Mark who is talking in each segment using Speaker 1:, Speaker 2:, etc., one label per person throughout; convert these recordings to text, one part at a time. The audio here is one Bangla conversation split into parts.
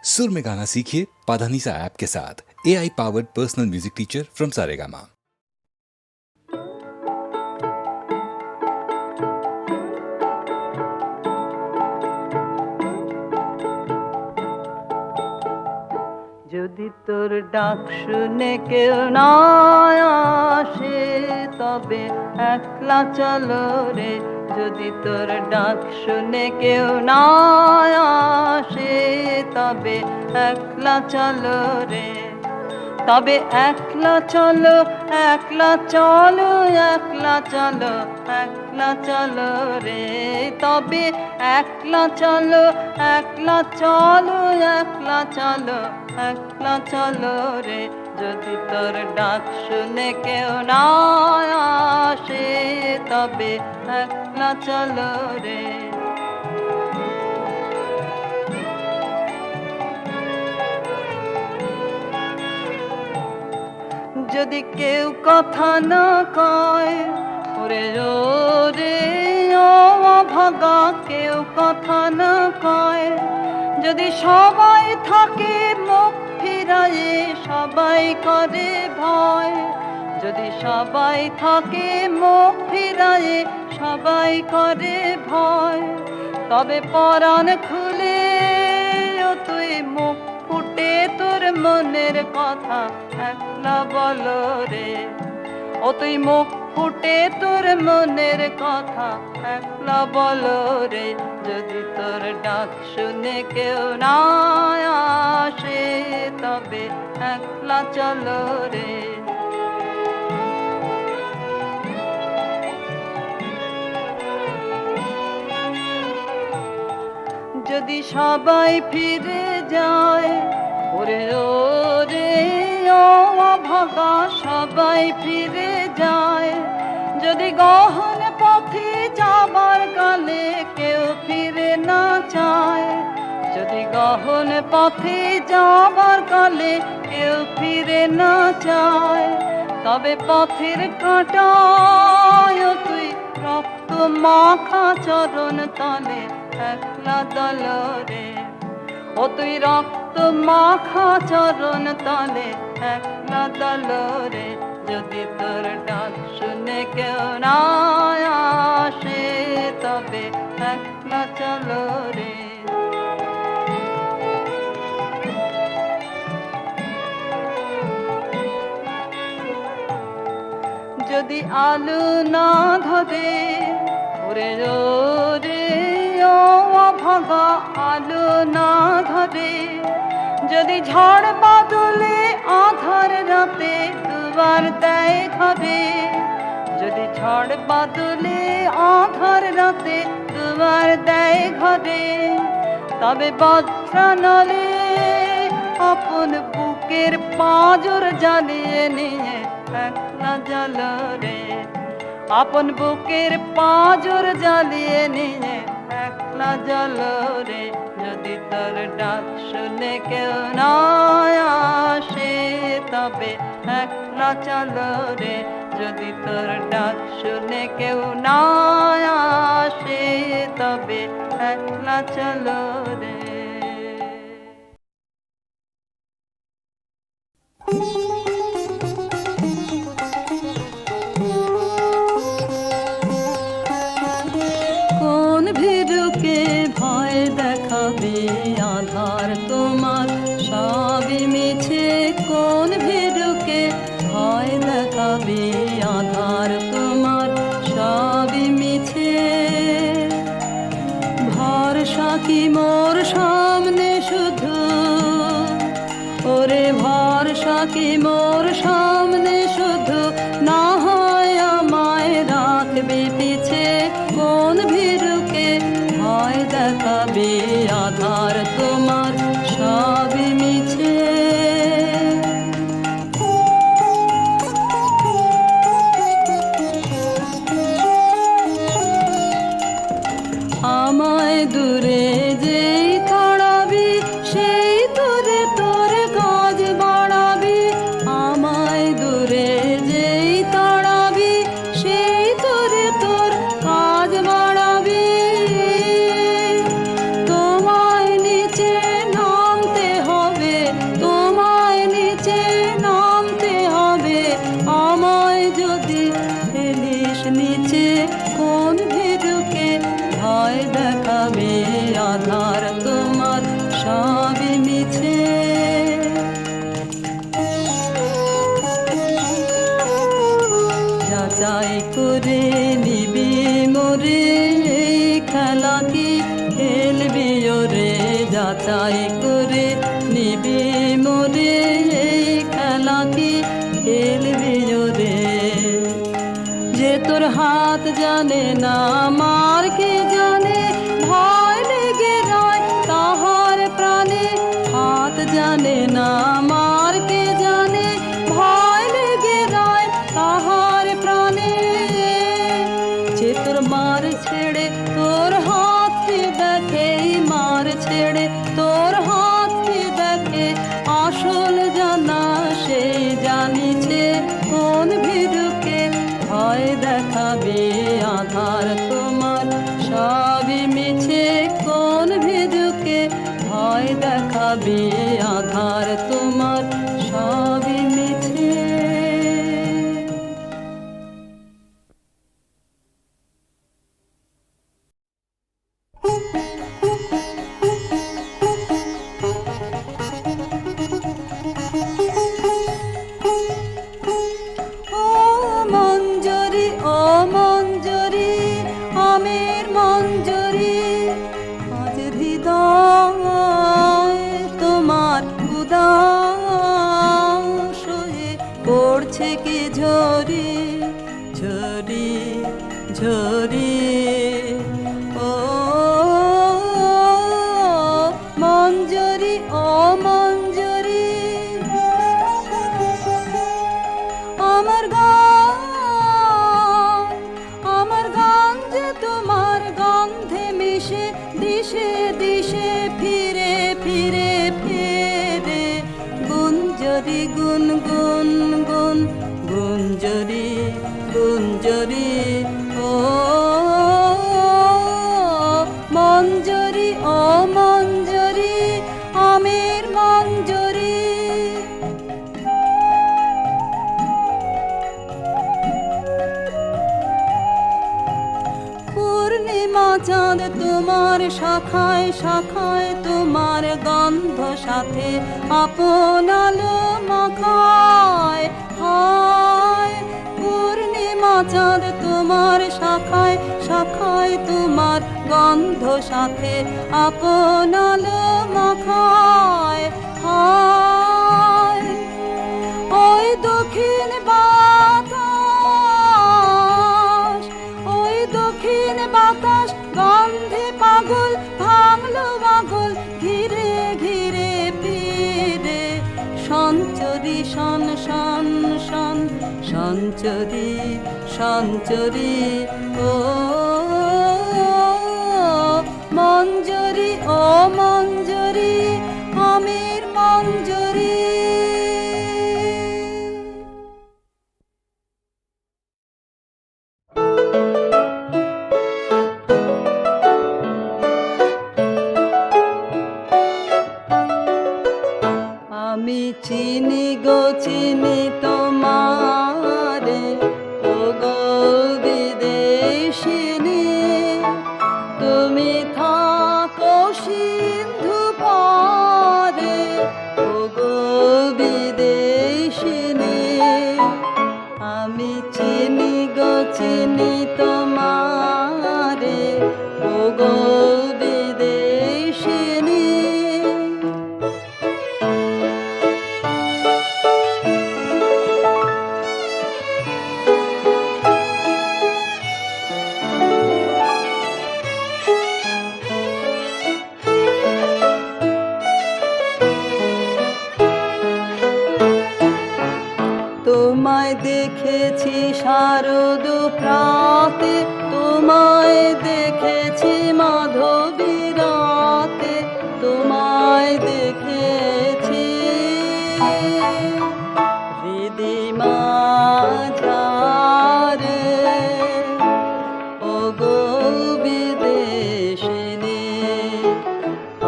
Speaker 1: सुर में गाना सीखिए पाधानीसा ऐप के साथ। AI powered personal music teacher from Saregama.
Speaker 2: যদি তোর ডাক শুনে কেউ না আসে তবে একলা চলো রে। যদি তোর ডাক শুনে কেউ না আসে তবে একলা চলো রে। তবে একলা চলো, একলা চলো, একলা চলো, একলা চলো রে। তবে একলা চলো, একলা চলো, একলা চলো, একলা চলো রে। যদি তোর ডাক শুনে কেউ না আসে তবে একলা চলো রে। যদি কেউ কথা না কয় ওরে রে ও ভাগা, কেউ কথা না কয়। যদি সবাই থাকে মুখ ফিরায়ে সবাই করে ভয়। যদি সবাই থাকে মুখ ফিরায়ে সবাই করে ভয়। তবে পরাণ খুলে ও তুই মুখ ফুটে তোর মনের কথা একলা বলো রে। ও তুই মুখ ফুটে তোর মনের কথা একলা বলো রে। যদি তোর ডাক শুনে কেউ না আসে তবে একলা চলো রে। যদি সবাই ফিরে যায় ওরে রে ও ভাগা, সবাই ফিরে যায়। যদি গহন পথে যাবার কালে কেউ ফিরে না চায়। যদি গহন পথে যাবার কালে কেউ ফিরে না চায়। তবে পথের কাঁটায় তুই রক্ত মাখা চরণ তলে একলা দল রে। ও তুই রক্ত মাখা চরণ তলে একলা দল রে। যদি তোর ডাক শুনে কেউ না আসে তবে একলা চলো রে। যদি আলো না ধরে ওরে রে ও ভাগা, আলো না ধরে। যদি ঝড় বাদলে আধার রাতে দুয়ার দেয় ঘরে। যদি ঝড় বাদলে আধার রাতে দুয়ার দেয় ঘরে। তবে বজ্রানলে আপন বুকের পাঁজর জ্বালিয়ে নিয়ে একলা জ্বালো রে। আপন বুকের পাঁজর জ্বালিয়ে নিয়ে একলা জ্বালো রে। যদি তোর ডাক শুনে কেউ না আসে তবে একলা চলো রে। যদি তোর ডাক শুনে কেউ না আসে তবে একলা চলো রে। কোন ভীরুকে ভয় দেখাবে আধার তোমার সবই মিছে। কোন ভীরুকে ভয় দেখাবে আধার তোমার সবই মিছে। ভরসা কি মোর সামনে শুধু ওরে, ভরসা কি মোর সামনে শুধু, না হয় আমায় রাখবে পিছে। কোন ভীরুকে ভয় দেখাবে আধার তোমার সবই মিছে। আমায় দূরে যেই তাড়াবি সেই দূরে তোর কাজ বাড়াবি। আমায় দূরে করে নিবি মোরে এই খেলা কি খেলবি রে যে তোর হাত জানে না আমার কে জানে ভয় লেগে রয় তাহার প্রাণে হাত জানে না আমার কে জানে ভয় লেগে রয় তাহার প্রাণে যে তোর মার ছেড়ে তোর হাতকে দেখে মার ছেড়ে তোর হাতকে দেখে আসল জানা সেই জানিছে কোন ভিড়কে ভয় দেখাবে আধার তোমার সবই মিছে কোন ভিড়কে ভয় দেখাবে আধার তোমার সবই মিছে ও মঞ্জরি আমের মঞ্জরি আজ হৃদয় তোমার উদাস হয়ে পড়ছে কি ঝরি ঝরি ঝরি ও মঞ্জরি মঞ্জরি আমার গান যে তোমার গন্ধে মিশে দিশে দিশে ফিরে ফিরে ফিরে গুঞ্জরি গুন গুন গুন গুঞ্জরি গুঞ্জরি ও মঞ্জরি মঞ্জরি আমের মঞ্জরি পূর্ণিমা চাঁদ তোমার শাখায় শাখায় তোমার গন্ধ সাথে আপন আলো মাখায় হায় পূর্ণিমা চাঁদ তোমার শাখায় শাখায় তোমার গন্ধ সাথে আপন আলো মাখায় হায় ওই দক্ষিণ বাতাস ওই দক্ষিণ বাতাস গন্ধে পাগল ভাঙলো পাগল ঘিরে ঘিরে ফিরে সঞ্চরি শন শন শন সঞ্চরি সঞ্চরি ও মঞ্জরি মঞ্জরি আমের মঞ্জরি আমি চিনি গো চিনি তোমারে ও গো বিদেশিনী তুমি থাকো সিন্ধু পারে ও গো বিদেশিনী আমি চিনি গো চিনি তোমারে ও গো বিদেশিনী তোমায় দেখেছি শারদ প্রাতে তোমায় দেখেছি মাধবী রাতে তোমায় দেখেছি হৃদিমা ঝারে ও গো বিদেশিনী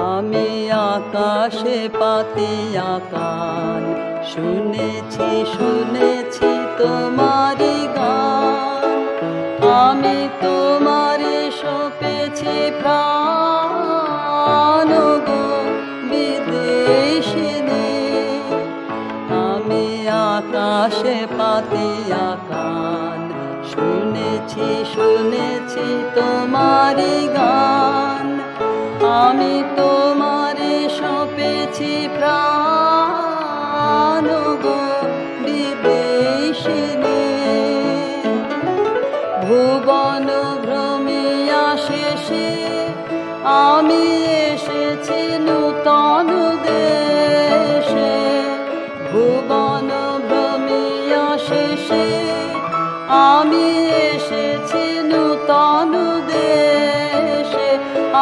Speaker 2: আমি আকাশে পাতিয়া কান শুনেছি শুনেছি তোমারি গান আমি তোমারে সপেছি প্রাণ গো বিদেশিনী আমি আকাশে পাতিয়া কান শুনেছি শুনেছি তোমারি গান আমি তোমারে সপে এসেছি প্রাণ গো বিদেশিনী, ভুবন ভ্রমিয়া শেষে আমি এসেছি নূতন দেশে। ভুবন ভ্রমিয়া শেষে আমি এসেছি নূতন দেশে।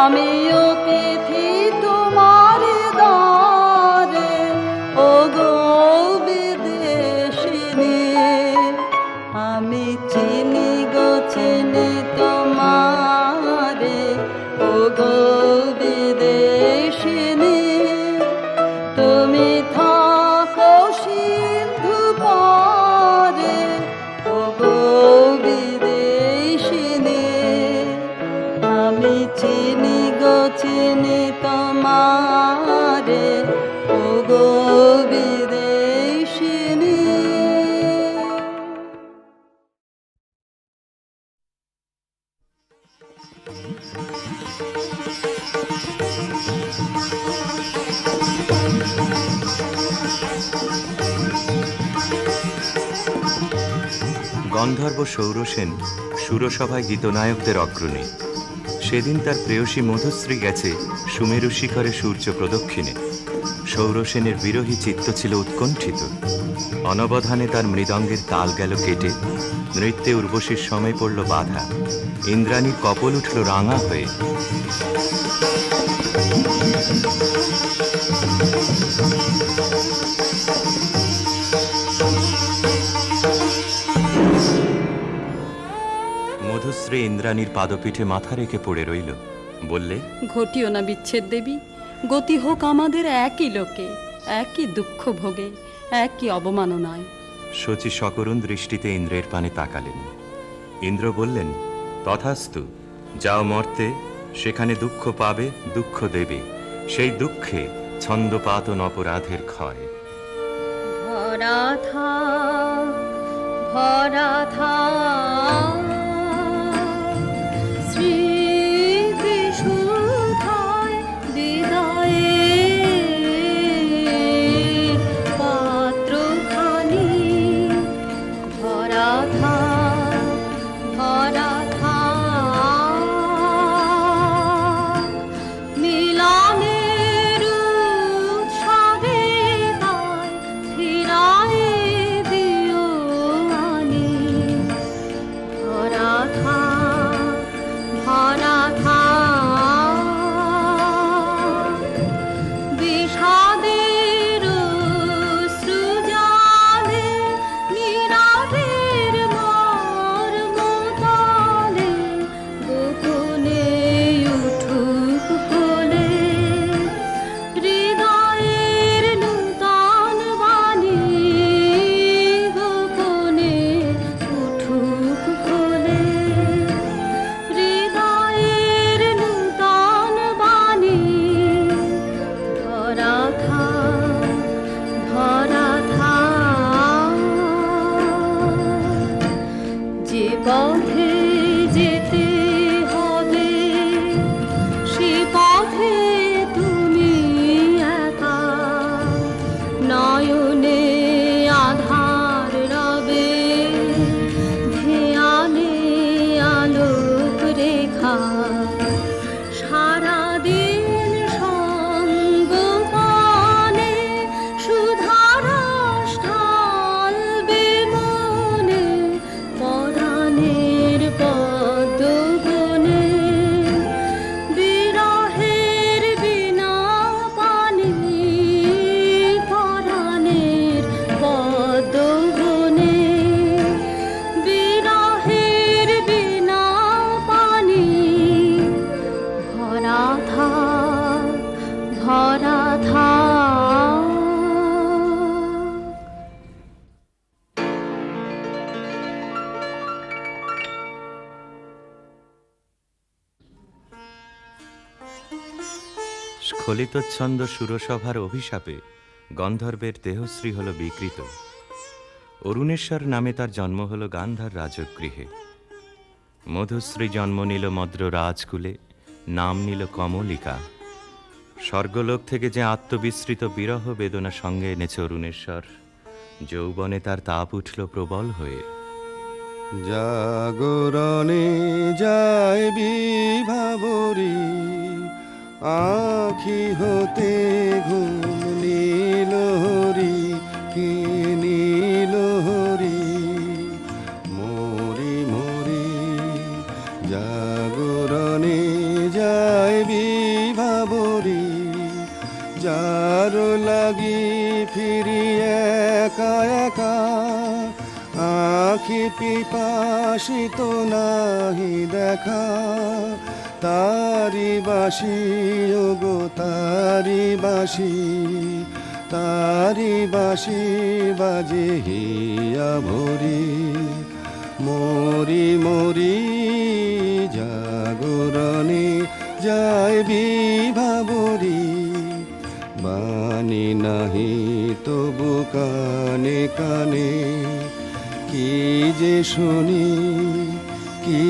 Speaker 2: আমি অতিথি তোমার দ্বারে ও গো বিদেশিনী, আমি চিনি গো চিনি তোমারে ও গো বিদেশিনী। তুমি থাকো সিন্ধু পারে ও গো বিদেশিনী, আমি চিনি গো চিনি তোমারে ও গো বিদেশিনী।
Speaker 3: গন্ধর্ব সৌরসেন সুরসভায় গীতনায়কদের অগ্রণী। সেদিন তার প্রেয়সী মধুশ্রী গেছে সুমেরু শিখরে সূর্য প্রদক্ষিণে। সৌরসেনের বিরহী চিত্ত ছিল উৎকণ্ঠিত। অনবধানে তার মৃদঙ্গের তাল গেল কেটে, নৃত্যে উর্বশীর সময় পড়ল বাধা। ইন্দ্রাণীর কপল উঠল রাঙা হয়ে। মধুশ্রী ইন্দ্রাণীর পাদপীঠে মাথা রেখে পড়ে রইল। বললে,
Speaker 4: ঘটিও না বিচ্ছেদ দেবী, গতি হোক আমাদের একই লোকে, একই দুঃখ ভোগে, একই অবমাননায়।
Speaker 3: শচী সকরুণ দৃষ্টিতে ইন্দ্রের পানে তাকালেন। ইন্দ্র বললেন, তথাস্তু, যাও মর্তে, সেখানে দুঃখ পাবে, দুঃখ দেবে, সেই দুঃখে ছন্দপাতন অপরাধের ক্ষয়।
Speaker 4: ভরা থাক, ভরা থাক স্মৃতিসুধায় হৃদয়ে পাত্রখানি। ভরা থাক, ভরা থাক মিলনের উৎসবে তাই ফিরায়ে দিও আনি। ভরা থাক, ভরা থাক বিষাদের সৃজালে নীরবের মর্মতলে গোপনে উঠুক কোলে হৃদয়ের নূতন বাণী। গোপনে উঠুক কোলে হৃদয়ের নূতন বাণী। ধরা থাক, ধরা থাক যে পথে যেতে হবে সে পথে তুমি একা। নয়নে আধার রবে, ধ্যানে আলোক রেখা। সারাদিন সঙ্গপানে সুধারস ঢালবে মনে, পরাণের পদ্মবনে বিরহের বিনা পানি। পরাণের পদ্মবনে বিরহের বিনা পানি। ভরা থাক, ভরা থাক।
Speaker 3: স্খলিতচ্ছন্দ সুরসভার অভিশাপে গন্ধর্বের দেহশ্রী হল বিকৃত। অরুণেশ্বর নামে তার জন্ম হল গান্ধার রাজগৃহে। মধুশ্রী জন্ম নিল মদ্র রাজকুলে, নাম নিল কমলিকা। স্বর্গলোক থেকে যে আত্মবিস্মৃত বিরহ বেদনা সঙ্গে এনেছে অরুণেশ্বর, যৌবনে তার তাপ উঠল প্রবল হয়ে।
Speaker 5: জাগরণে যায় বিভাবরী, আখি হতে ঘুম নীলহরি, কে নীলহরি মরি মরি। জাগরণে যায় বিভাবরী, যার লাগি ফিরি একা একা, আখি পিপাসিত নাহি দেখা। তারি বাসি ওগো তারি বাসি, তারি বাসি বাজে হিয়া ভরি। মরি মরি জাগরণে যায় বিভাবরী, বাণী নাহি তবু কানে কানে। কি যে শুনি, কি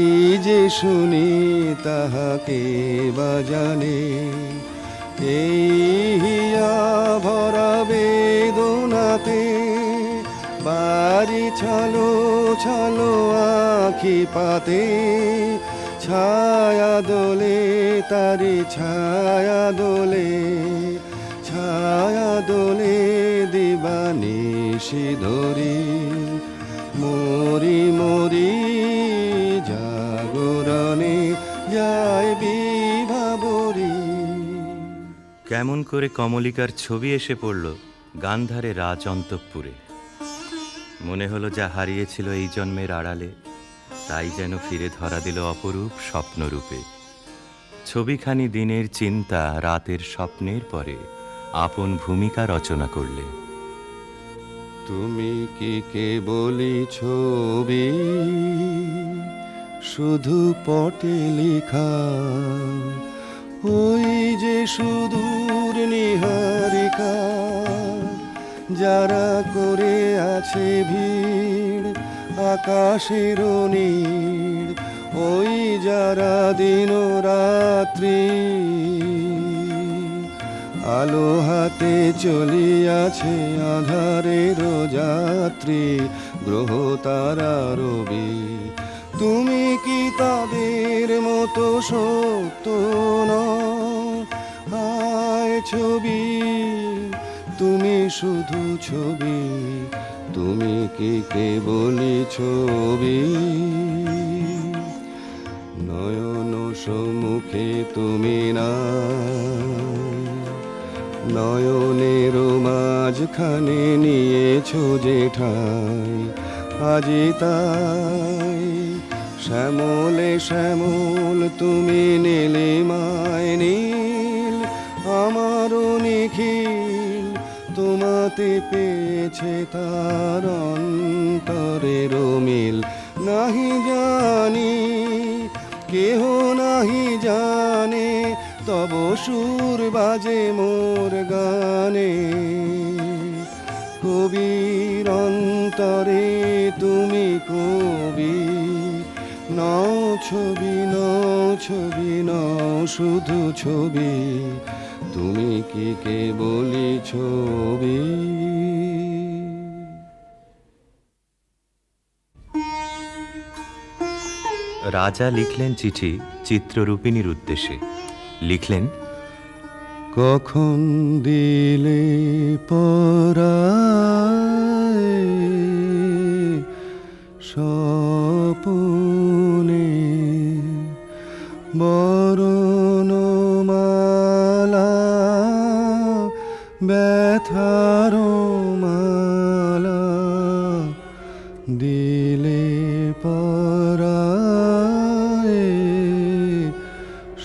Speaker 5: যে শুনি, তাহাকে বা জানে। এই হিয়া ভরা বেদনাতে বাড়ি ছলো ছলো আখি পাতে। ছায়া দোলে তারি ছায়া দোলে, ছায়া দোলে দিবানিশি ধরি। মরি মরি জাগরণে যায় বিভাবরী।
Speaker 3: কেমন করে কমলিকার ছবি এসে পড়ল গান্ধারে রাজ অন্তঃপুরে। মনে হলো যা হারিয়েছিল এই জন্মের আড়ালে, তাই যেন ফিরে ধরা দিল অপরূপ স্বপ্নরূপে। ছবিখানি দিনের চিন্তা রাতের স্বপ্নের পরে আপন ভূমিকা রচনা করলে।
Speaker 5: তুমি কি কেবলই ছবি, শুধু পটে লেখা, ওই যে সুদূর নিহারিকা, যারা করে আছে ভিড় আকাশের নীড়, ওই যারা দিন রাত্রি আলো হাতে চলিয়াছে আধারের যাত্রী, গ্রহ তারা রবি। তুমি কি তাদের মতো সত্য নও? হায় ছবি, তুমি শুধু ছবি, তুমি কি কেবলই ছবি। নয়ন সম্মুখে তুমি না, নয়নের মাঝখানে নিয়েছো যে ঠাই। আজি তাই শ্যামলে শ্যামল তুমি নীলিমায় নীল, আমারও নিখিল তোমাতে পেয়েছে তার অন্তরের মিল। নাহি জানি কেহ নাহি জানে, তব সুর বাজে মোর গানে। কবির অন্তরে তুমি কবি, নও ছবি নও ছবি নও শুধু ছবি, তুমি কি কেবলই ছবি।
Speaker 3: রাজা লিখলেন চিঠি চিত্ররূপিণীর উদ্দেশ্যে। লিখলেন,
Speaker 5: কখন দিলে পরায় স্বপনে বরণমালা, ব্যথার মালা দিলে পরায়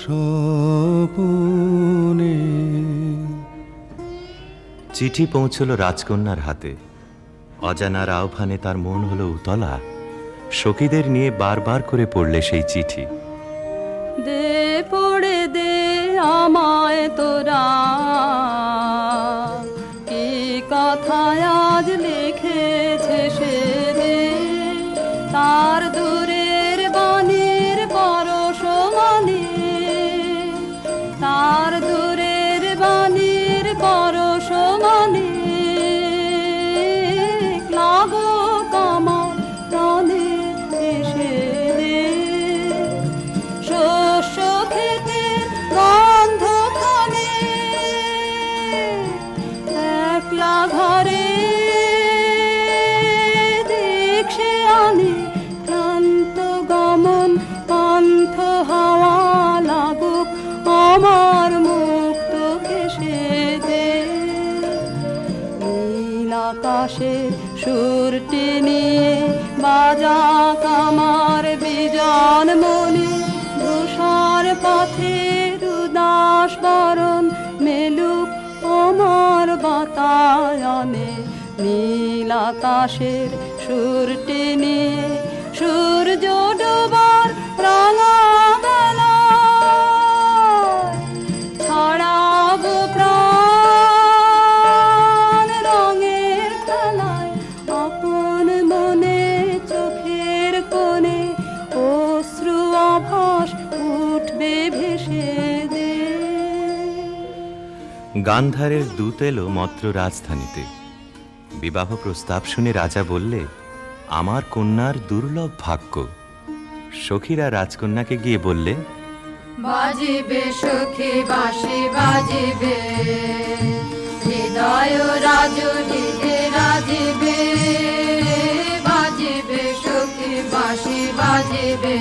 Speaker 5: স্বপনে।
Speaker 3: চিঠি পৌঁছল রাজকন্যার হাতে। অজানার আহ্বানে তার মন হলো উতলা। সখীদের নিয়ে বারবার করে পড়লে সেই চিঠি।
Speaker 4: দে পড়ে দে আমায় তোরা, কি কথায় আজ লিখেছে সে দে। তার দূরের বাণীর পরশ মানে, তার দূরের আকাশের সুরটি নিয়ে বাজা কামার বিজন মনে ধূসর পথের উদাস বরণ মেলুক আমার বাতায়নে নীল আকাশের সুরটি নিয়ে সূর্য ডোবার রাঙা বেলায় ছড়াবো প্রাণ রঙের খেলায় আপন মনে চোখের কোণে অশ্রু আভাস উঠবে ভেসে দে।
Speaker 3: গান্ধারের দূত এলো মত্র রাজধানীতে। বিবাহ প্রস্তাব শুনে রাজা বললে, আমার কন্যার দুর্লভ ভাগ্য। সখীরা রাজকন্যাকে গিয়ে বললে,
Speaker 2: বাজিবে সখী বাঁশি বাজিবে, হৃদয় রাজুলিতে রাজিবে। বাজিবে সখী বাঁশি বাজিবে,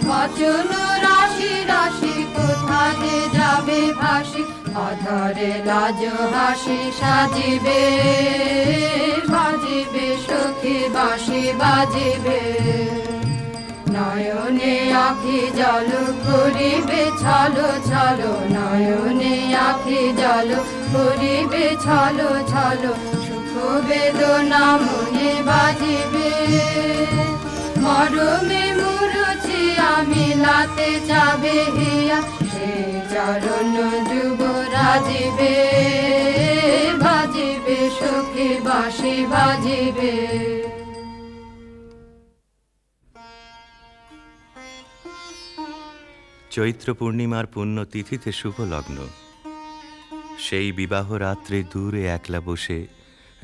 Speaker 2: বচন রাশি রাশি কোথা যে যাবে ভাসি, অধরে লাজ হাসি সাজিবে। বাজিবে সখী বাঁশি বাজিবে, নয়নে আখি জল করিবে ছলো ছলো, নয়নে আখি জল করিবে ছলো ছলো। সুখ বেদনা মনে বাজিবে, মরমে মুরুছি আমি লাতে যাবে হিয়া, সে চরণ যুব রাজিবে। বাজিবে সখী বাঁশি বাজিবে।
Speaker 3: চৈত্র পূর্ণিমার পুণ্য তিথিতে শুভ লগ্ন। সেই বিবাহ রাত্রে দূরে একলা বসে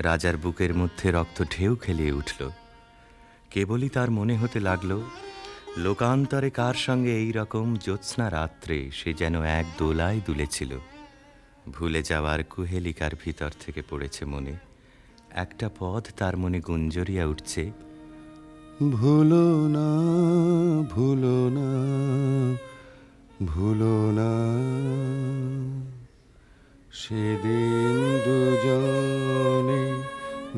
Speaker 3: রাজার বুকের মধ্যে রক্ত ঢেউ খেলিয়ে উঠল। কেবলই তার মনে হতে লাগলো, লোকান্তরে কার সঙ্গে এই রকম জ্যোৎস্না রাত্রে সে যেন এক দোলায় দুলেছিল। ভুলে যাওয়ার কুহেলিকার ভিতর থেকে পড়েছে মনে একটা পদ, তার মনে গুঞ্জরিয়া উঠছে,
Speaker 5: ভুলো না ভুলো না ভুলো না, সেদিন দুজনে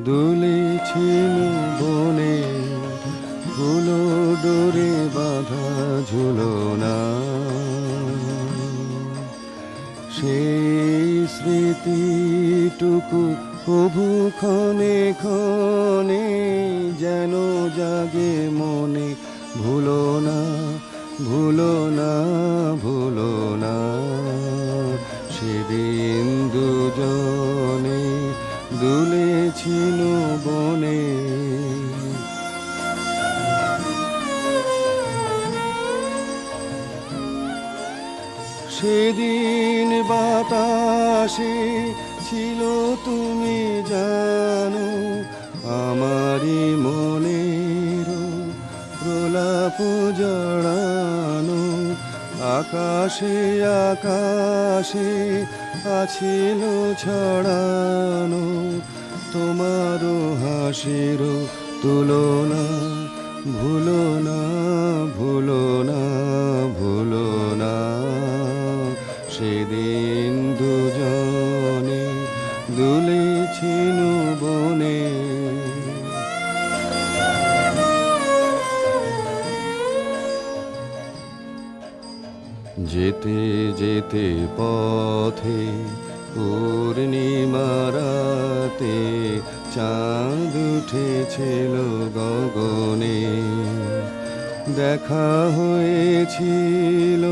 Speaker 5: দুলেছিল বনে, ফুলো ডোরে বাঁধা ঝুলো না। সেই স্মৃতিটুকু কভু ক্ষণে ক্ষণে যেন জাগে মনে, ভুলো না ভুলো না ভুলো না, সেদিন দুজনে দুলেছিল বনে। সেদিন বাতাসে ছিল তুমি জানো, আমারই মনের প্রলাপ জড়ানো। আকাশে আকাশে আছিল ছড়ানো, তোমারও হাসির তুলনা। ভুলো না ভুলো না ভুলো না, সেদিন দুজনে দুলেছিল বনে। যেতে যেতে পথে পূর্ণিমা রাতে চাঁদ উঠেছিল গগনে। দেখা হয়েছিল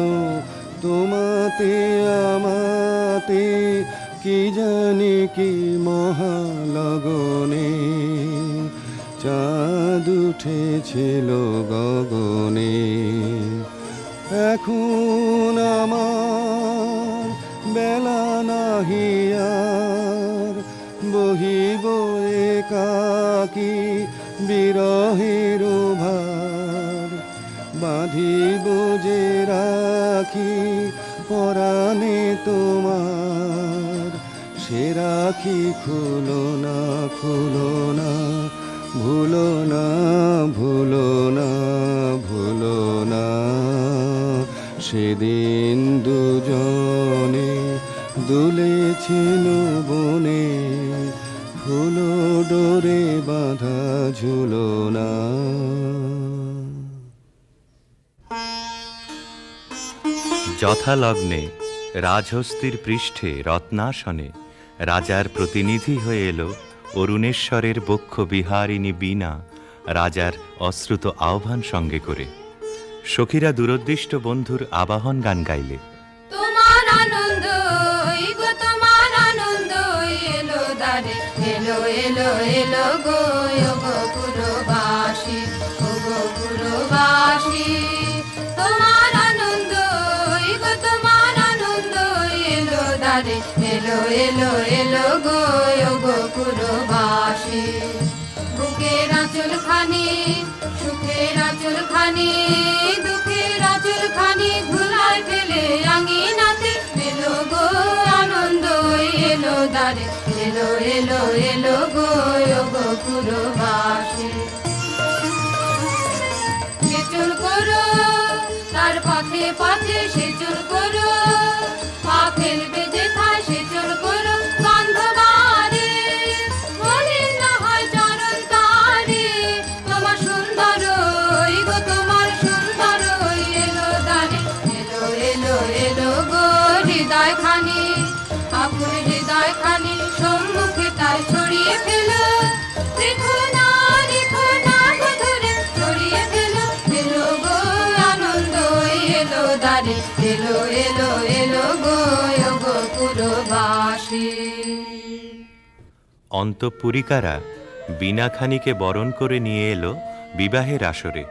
Speaker 5: তোমাতে আমাতে, কি জানি কি মহালগনে। চাঁদ উঠেছিল গগনে, এখন আমার বেলা নাহি আর, বহিব একাকী বিরহের ভার। বাঁধিব যে রাখি পরাণে তোমার, সে রাখি খুলো না খুলো না, ভুলো না ভুলো না ভুলো না, সেদিন দুজনে দুলেছিল বনে। ঝুলনা।
Speaker 3: যথালগ্নে রাজহস্তির পৃষ্ঠে রত্নাসনে রাজার প্রতিনিধি হয়ে এলো অরুণেশ্বরের বক্ষ বিহারিণী বীণা, রাজার অশ্রুত আহ্বান সঙ্গে করে। সখীরা দূরদৃষ্ট বন্ধুর আবাহন গান গাইলে।
Speaker 2: তোমার আনন্দ গো, তোমার আনন্দ এলো দারে, এলো এলো এলো গো পুরবাসী, ও গো পুরবাসী। তোমার আনন্দ গো, তোমার আনন্দ এলো দারে, এলো এলো এলো গো পুরবাসী। বুকের আঁচল খানি, সুখের আঁচল খানি, দুঃখের আঁচল খানি ধুলায় ফেলে আঙিনাতে এলো গো আনন্দ এলো দারে, এলো এলো এলো গো পুরবাসী। সেচুল করো তার পথে পথে, সেচুল করো পা ফেলবে যেথায়, সেচুল করো গন্ধবারে মলিন না হয় চরণ তারে। তোমার সুন্দর গো, তোমার সুন্দর এলো দারে, এলো এলো এলো গো হৃদয় খানি, আকুল হৃদয় খানি সম্মুখে তার ছড়িয়ে ফেলো। রেখো না গো ধরে ছড়িয়ে ফেলো, এলো গো আনন্দ এলো দারে, এলো এলো এলো গো পুরবাসী।
Speaker 3: অন্তঃপুরিকারা বীণাখানিকে বরণ করে নিয়ে এলো বিবাহের আসরে।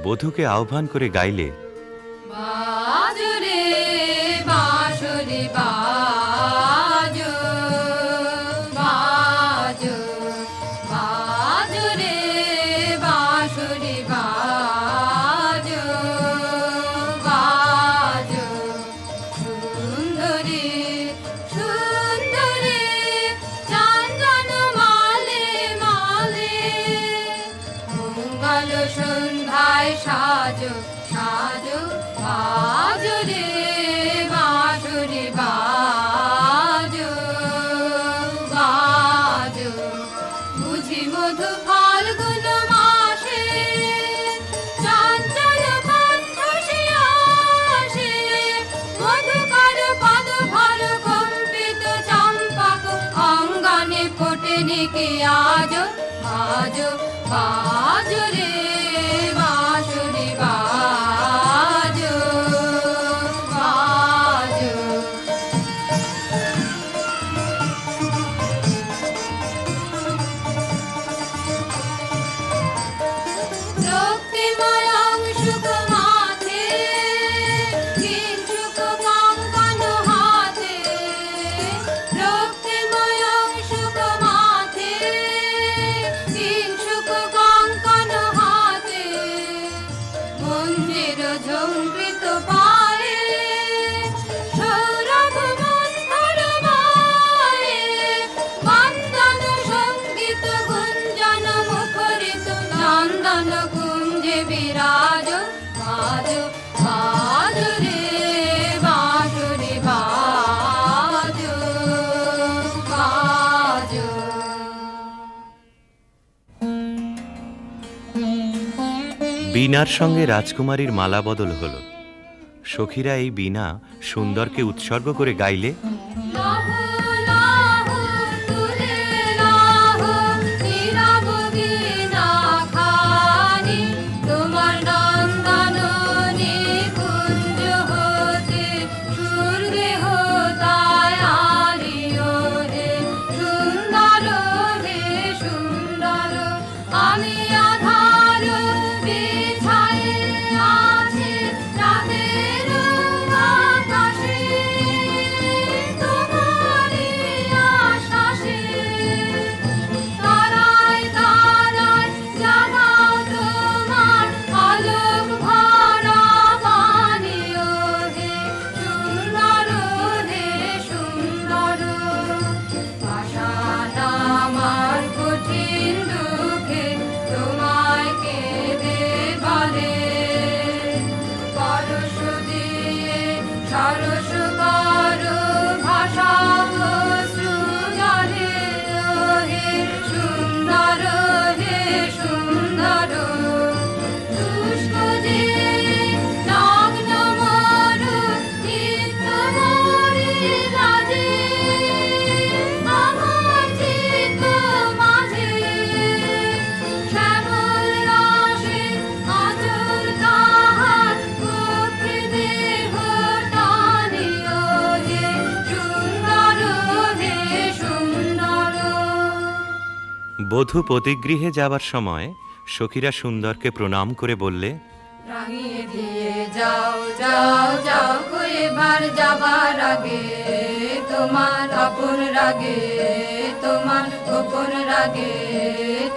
Speaker 3: বধূকে আহ্বান করে গাইলে।
Speaker 2: বাজো রে বাঁশরি বাজো, বাজো বাজো রে বাঁশরি বাজো, বাজো সুন্দরী সুন্দরী চন্দন মালে মালে, মঙ্গল সন্ধ্যায় সাজো সাজো, বাজো রে বাঁশরি বাজো, বাজো বুঝি মধু ফাল্গুন মাসে চঞ্চল কণ্ঠ সে আসে, মধুকর পদ ভর কম্পিত চম্পক অঙ্গনে ফোটেনি কি আজো, বাজো বাজো রে বাঁশরি বাজো, বাজো। রক্তিময় অংশুক মাথে, কিঞ্চুক কঙ্কণ হাতে, রক্তিময় অংশুক মাথে, কিঞ্চুক কঙ্কণ হাতে, মঞ্জির ঝঙ্কৃত পায়ে, সৌরভ মন্থর বায়ে, বন্দন সঙ্গীত গুঞ্জন মুখরিত, নন্দন কুঞ্জে বিরাজ, বাজো বাজো রে বাঁশরি বাজো, বাজো।
Speaker 3: বীণার সঙ্গে রাজকুমারীর মালা বদল হলো। সখীরা এই বীণা সুন্দরকে উৎসর্গ করে গাইলে।
Speaker 2: লাহো লাহো তুলে লাহো নীরব বীণা খানি, তোমার নন্দন নিকুঞ্জ হতে সুরদেহ তাই আলিও হে সুন্দর, হে সুন্দর। আমি আধার বিছায়ে আছি রাতের আকাশে,
Speaker 3: বধূ পতিগৃহে যাবার সময় সখীরা সুন্দরকে প্রণাম করে বললে,
Speaker 2: রাঙিয়ে দিয়ে যাও যাও যাও গো এবার যাবার আগে, তোমার আপন রাগে তোমার গোপন রাগে,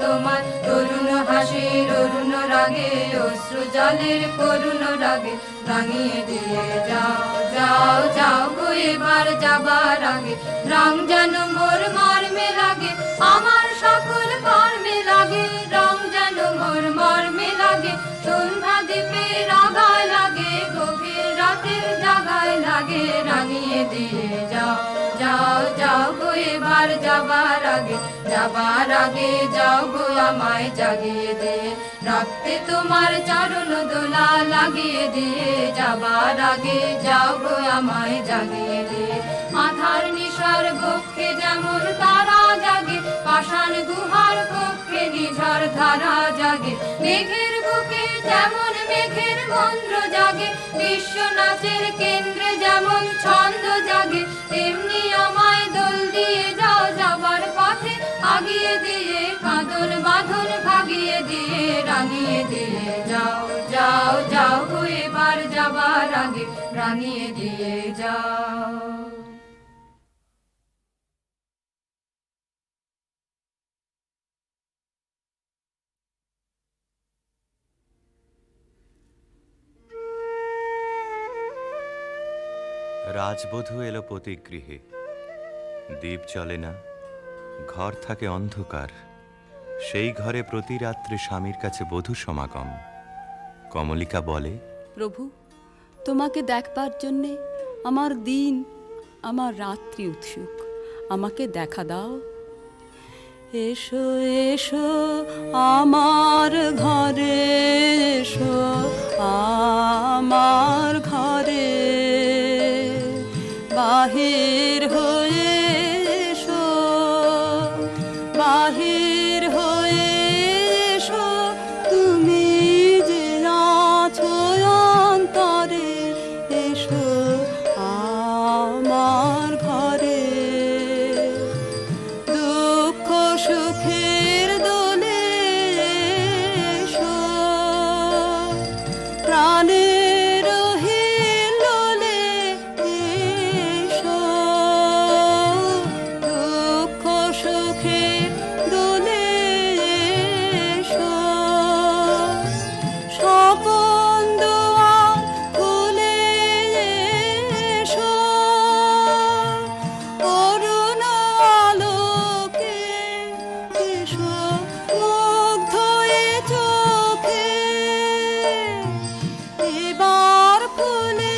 Speaker 2: তোমার তরুণ হাসির অরুণ রাগে, অশ্রু জলের করুণ রাগে, রাঙিয়ে দিয়ে যাও যাও যাও গো এবার যাবার আগে, রং যেন মোর মর্মে লাগে, আমার সকল কর্মে লাগে, রং যেন মোর মর্মে লাগে, সন্ধ্যা দ্বীপের আগায় লাগে, গভীর রাতের জাগায় লাগে, রাঙিয়ে দিয়ে যাও যাও যাও গো এবার যাবার আগে, যাবার আগে যাও গো আমায় জাগিয়ে দিয়ে, রাখতে তোমার চরণ দোলা লাগিয়ে দিয়ে, যাবার আগে যাও গো আমায় জাগিয়ে দিয়ে, আধার নিশার বক্ষে যেমন তারা জাগে, পাষাণ গুহার কক্ষে নিঝর ধারা জাগে, মেঘের বুকে যেমন মেঘের মন্ত্র জাগে, বিশ্ব নাচের কেন্দ্রে যেমন ছন্দ জাগে, তেমনি আমায় দোল দিয়ে যাও যাবার পথে, আগিয়ে দিয়ে কাঁদন বাঁধন ভাগিয়ে দিয়ে, রাঙিয়ে দিয়ে যাও যাও যাও গো এবার যাবার আগে, রাঙিয়ে দিয়ে যাও।
Speaker 3: রাজবধূ এলো পতিগৃহে। দীপ জ্বলে না, ঘর থাকে অন্ধকার। সেই ঘরে প্রতি রাত্রে স্বামীর কাছে বধূ সমাগম। কমলিকা বলে,
Speaker 4: প্রভু, তোমাকে দেখবার জন্যে আমার দিন আমার রাত্রি উৎসুক, আমাকে দেখা দাও। এসো এসো আমার ঘরে, এসো আমার ঘরে, বাহির হয়ে এসো, বাহির হয়ে এসো, তুমি যে আছো অন্তরে, এসো আমার ঘরে। দুঃখ সুখের দোলে এসো, প্রাণের হিল্লোলে এসো, দুঃখ সুখের দোলে এসো, স্বপন দুয়ার খুলে এসো, অরুণ আলোকে এসো, মুগ্ধ এ চোখে, এবার ফুলে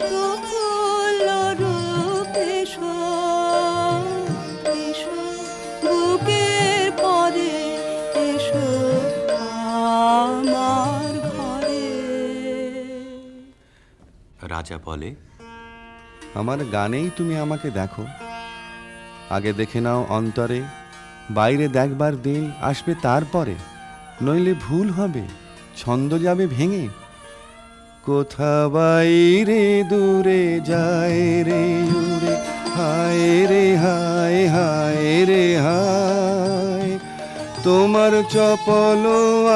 Speaker 4: প্রফুল্ল রূপ এসো, এসো বুকের পরে, এসো আমার ঘরে।
Speaker 3: রাজা বলে,
Speaker 5: আমার গানেই তুমি আমাকে দেখো, আগে দেখে নাও অন্তরে, বাইরে দেখবার দিন আসবে তারপরে, নইলে ভুল হবে, ছন্দ যাবে ভেঙে। কোথা বাইরে দূরে যায় রে উড়ে, হায় রে হায়, হায় রে হায়, তোমার চপল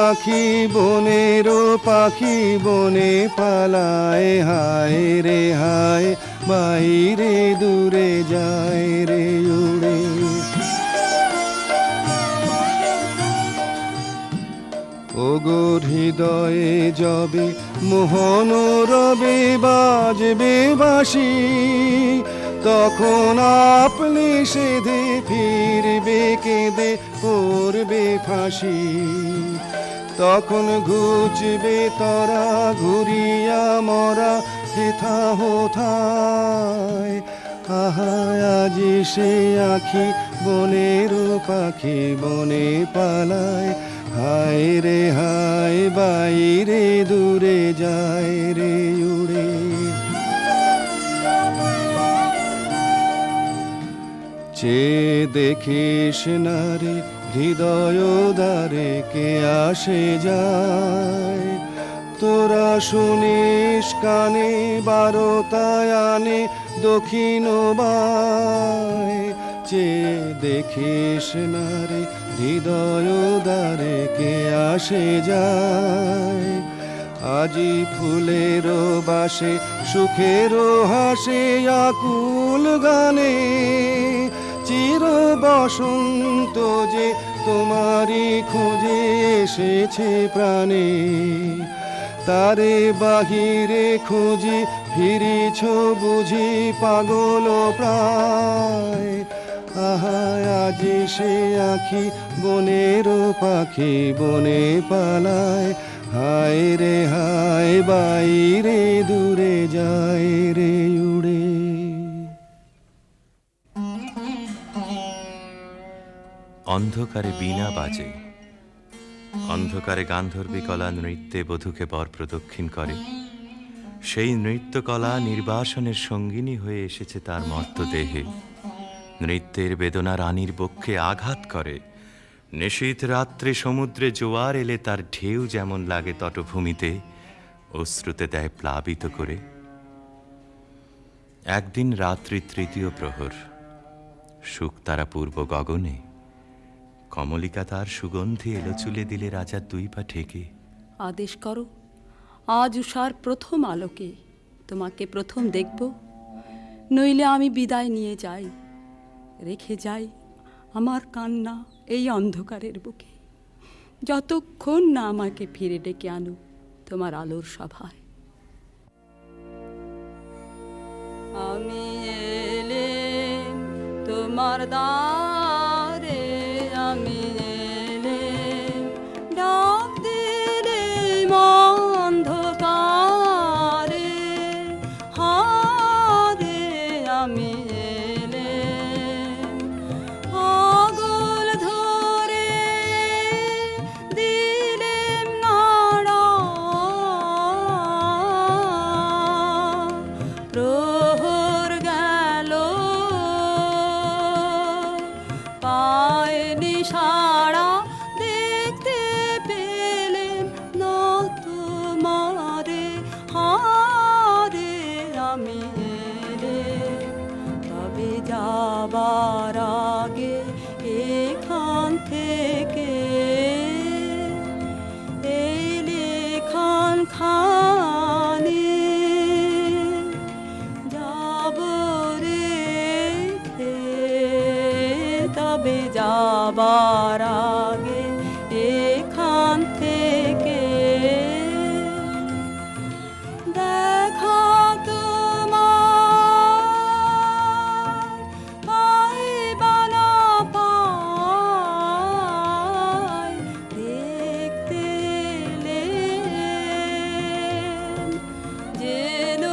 Speaker 5: আখি বনেরও পাখি বনে পালায়, হায় রে হায়, বাইরে দূরে যায় রে উড়ে। ওগো হৃদয়ে যবে মোহন রবে বাজবে বাঁশি, তখন আপনি সেধে ফিরবে কেঁদে পড়বে ফাঁসি, তখন ঘুচবে তরা ঘুরিয়া মরা হেথা হোথায়, আহা আজি সে আখি বনের পাখি বনে পালায়, হায় রে হায়, বাইরে দূরে যায় রে উড়ে। চেয়ে দেখিস না রে হৃদয় দ্বারে কে আসে যায়, তোরা শুনিস কানে বারোটায় আনে দক্ষিণ বায়, চেয়ে দেখিস না রে হৃদয় দ্বারে কে আসে যায়। আজি ফুলের বাসে সুখের হাসে আকুল গানে চির বসন্ত যে তোমারই খুঁজে এসেছে প্রাণে। তারে বাহিরে খুঁজি ফিরিছ বুঝি পাগল প্রায়। আহা আজি সে আখি বনের পাখি বনে পালায়। হায় রে হায় বাইরে দূরে যায় রে উড়ে।
Speaker 3: অন্ধকারে বীণা বাজে, অন্ধকারে গান্ধর্বী কলা নৃত্যে বধূকে বর প্রদক্ষিণ করে। সেই নৃত্যকলা নির্বাসনের সঙ্গিনী হয়ে এসেছে তার মর্তদেহে। নৃত্যের বেদনা রানীর বক্ষে আঘাত করে। নিশীথ রাত্রে সমুদ্রে জোয়ার এলে তার ঢেউ যেমন লাগে তটভূমিতে, অশ্রুতে দেয় প্লাবিত করে। একদিন রাত্রি তৃতীয় প্রহর, শুকতারা পূর্ব গগনে, কমলিকা তার সুগন্ধি এলো চুলে দিলে রাজার দুই পা ঠেকে।
Speaker 4: আদেশ করো, আজ উষার প্রথম আলোকে তোমাকে প্রথম দেখব, নইলে আমি বিদায় নিয়ে যাই, রেখে যাই আমার কান্না এই অন্ধকারের বুকে, যতক্ষণ না আমাকে ফিরে ডেকে আনো তোমার আলোর সভায়। আমি এলেম তোমার দ্বারে, আমি এলেম ডাক দিলেম অন্ধকারে, হারে আমি এলেম আগল ধরে দিলেম নাড়া, প্রহর গেল পায়নি সাড়া, দেখতে পেলেন না তোমারে, হারে আমি এলেম তবে যাবার আগে এখান থেকে এই লেখান খানি যাব রেখে, তবে যাবার আগে এখান থেকে দেখা তোমার পাইবা না পাই, দেখতে এলেম যেন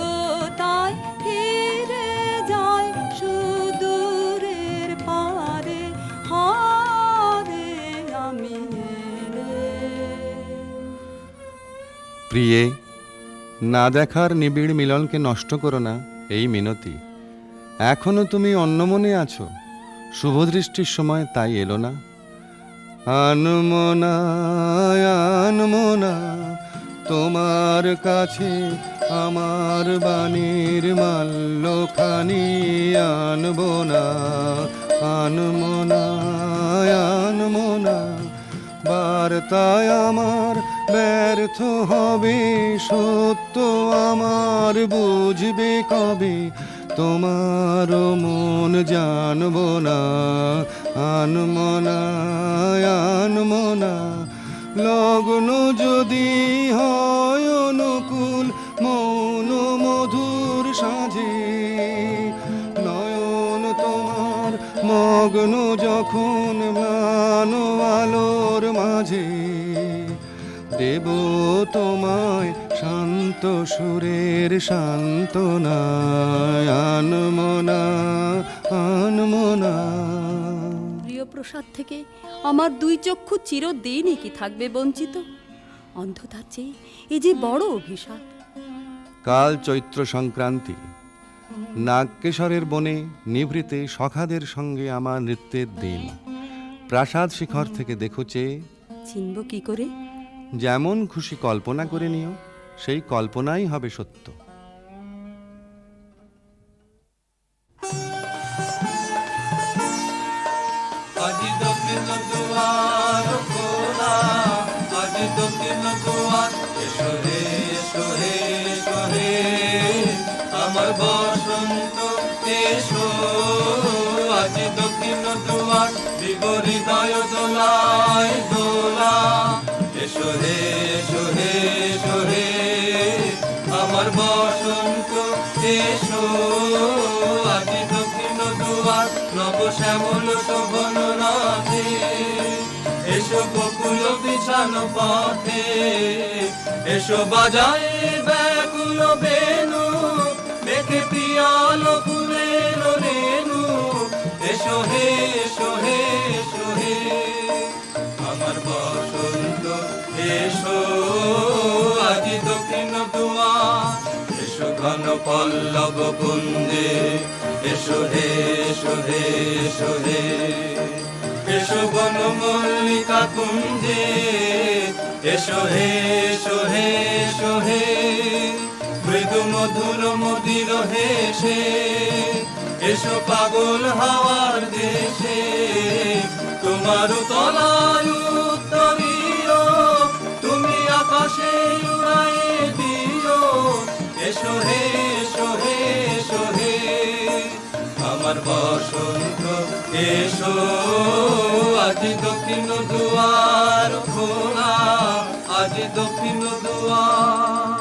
Speaker 4: গো তাই ফিরে যায় সুদূরের পারে, হারে আমি এলেম।
Speaker 5: প্রিয়ে, না দেখার নিবিড় মিলনকে নষ্ট করো না এই মিনতি। এখনো তুমি অন্যমনে আছো, শুভদৃষ্টির সময় তাই এলো না। আনমনা আনমনা তোমার কাছে আমার বাণীর মাল্যখানি আনবো না। আনমনা আনমনা বার্তায় আমার ব্যর্থ হবে, সত্য আমার বুঝবে কবে, তোমার মন জানবো না। আনমনা আনমনা লগ্ন যদি হয় অনুকূল মৌন মধুর সাজে, নয়ন তোমার মগ্ন যখন ম্লান আলোর মাঝে, দেব তোমায় শান্ত সুরের সান্ত্বনা। আনমনা আনমনা।
Speaker 4: প্রিয় প্রসাদ থেকে আমার দুই চক্ষু চিরদিনই কি থাকবে বঞ্চিত? অন্ধতার চেয়ে এ যে বড় অভিশাপ।
Speaker 5: কাল চৈত্র সংক্রান্তি, নাগকেশরের বনে নিভৃতে সখাদের সঙ্গে আমার নৃত্যের দিন। প্রাসাদ শিখর থেকে দেখো চেয়ে,
Speaker 4: চিনব কি করে?
Speaker 5: যেমন খুশি কল্পনা করে নিও, সেই কল্পনাই হবে সত্য।
Speaker 6: আজি দক্ষিণ দুয়ার খোলা, আজি দক্ষিণ দুয়ার। এসো হে এসো হে এসো হে আমার বসন্ত এসো, আজি দক্ষিণ দুয়ার দিব হৃদয় দোলায় দোলা। এসো হে এসো হে এসো হে আমার বসন্ত এসো, আজি দক্ষিণ দুয়ার নব শ্যামল শোভন রাধে। এসো বকুল বিছানো পথে, এসো বাজায় ব্যাকুল বেনু, মেঘে পিয়াল ফুলের রেণু। এসো হে এসো হে এসো হে আমার বসন্ত এসো, আজি দক্ষিণ দুয়ার। এসো ঘন পল্লব কুঞ্জে, এসো হে এসো হে এসো হে এসো বন মল্লিকা কুঞ্জে। এসো হে এসো হে এসো হে মৃদু মধুর মদির হেসে। এসো পাগল হাওয়ার দেশে, তোমার তলায় উত্তরীয়, তুমি আকাশে উড়ায়ে দিও। এসো হে এসো হে এসো হে আমার বসন্ত এসো, আজি দক্ষিণ দুয়ার খোলা, আজি দক্ষিণ দুয়ার।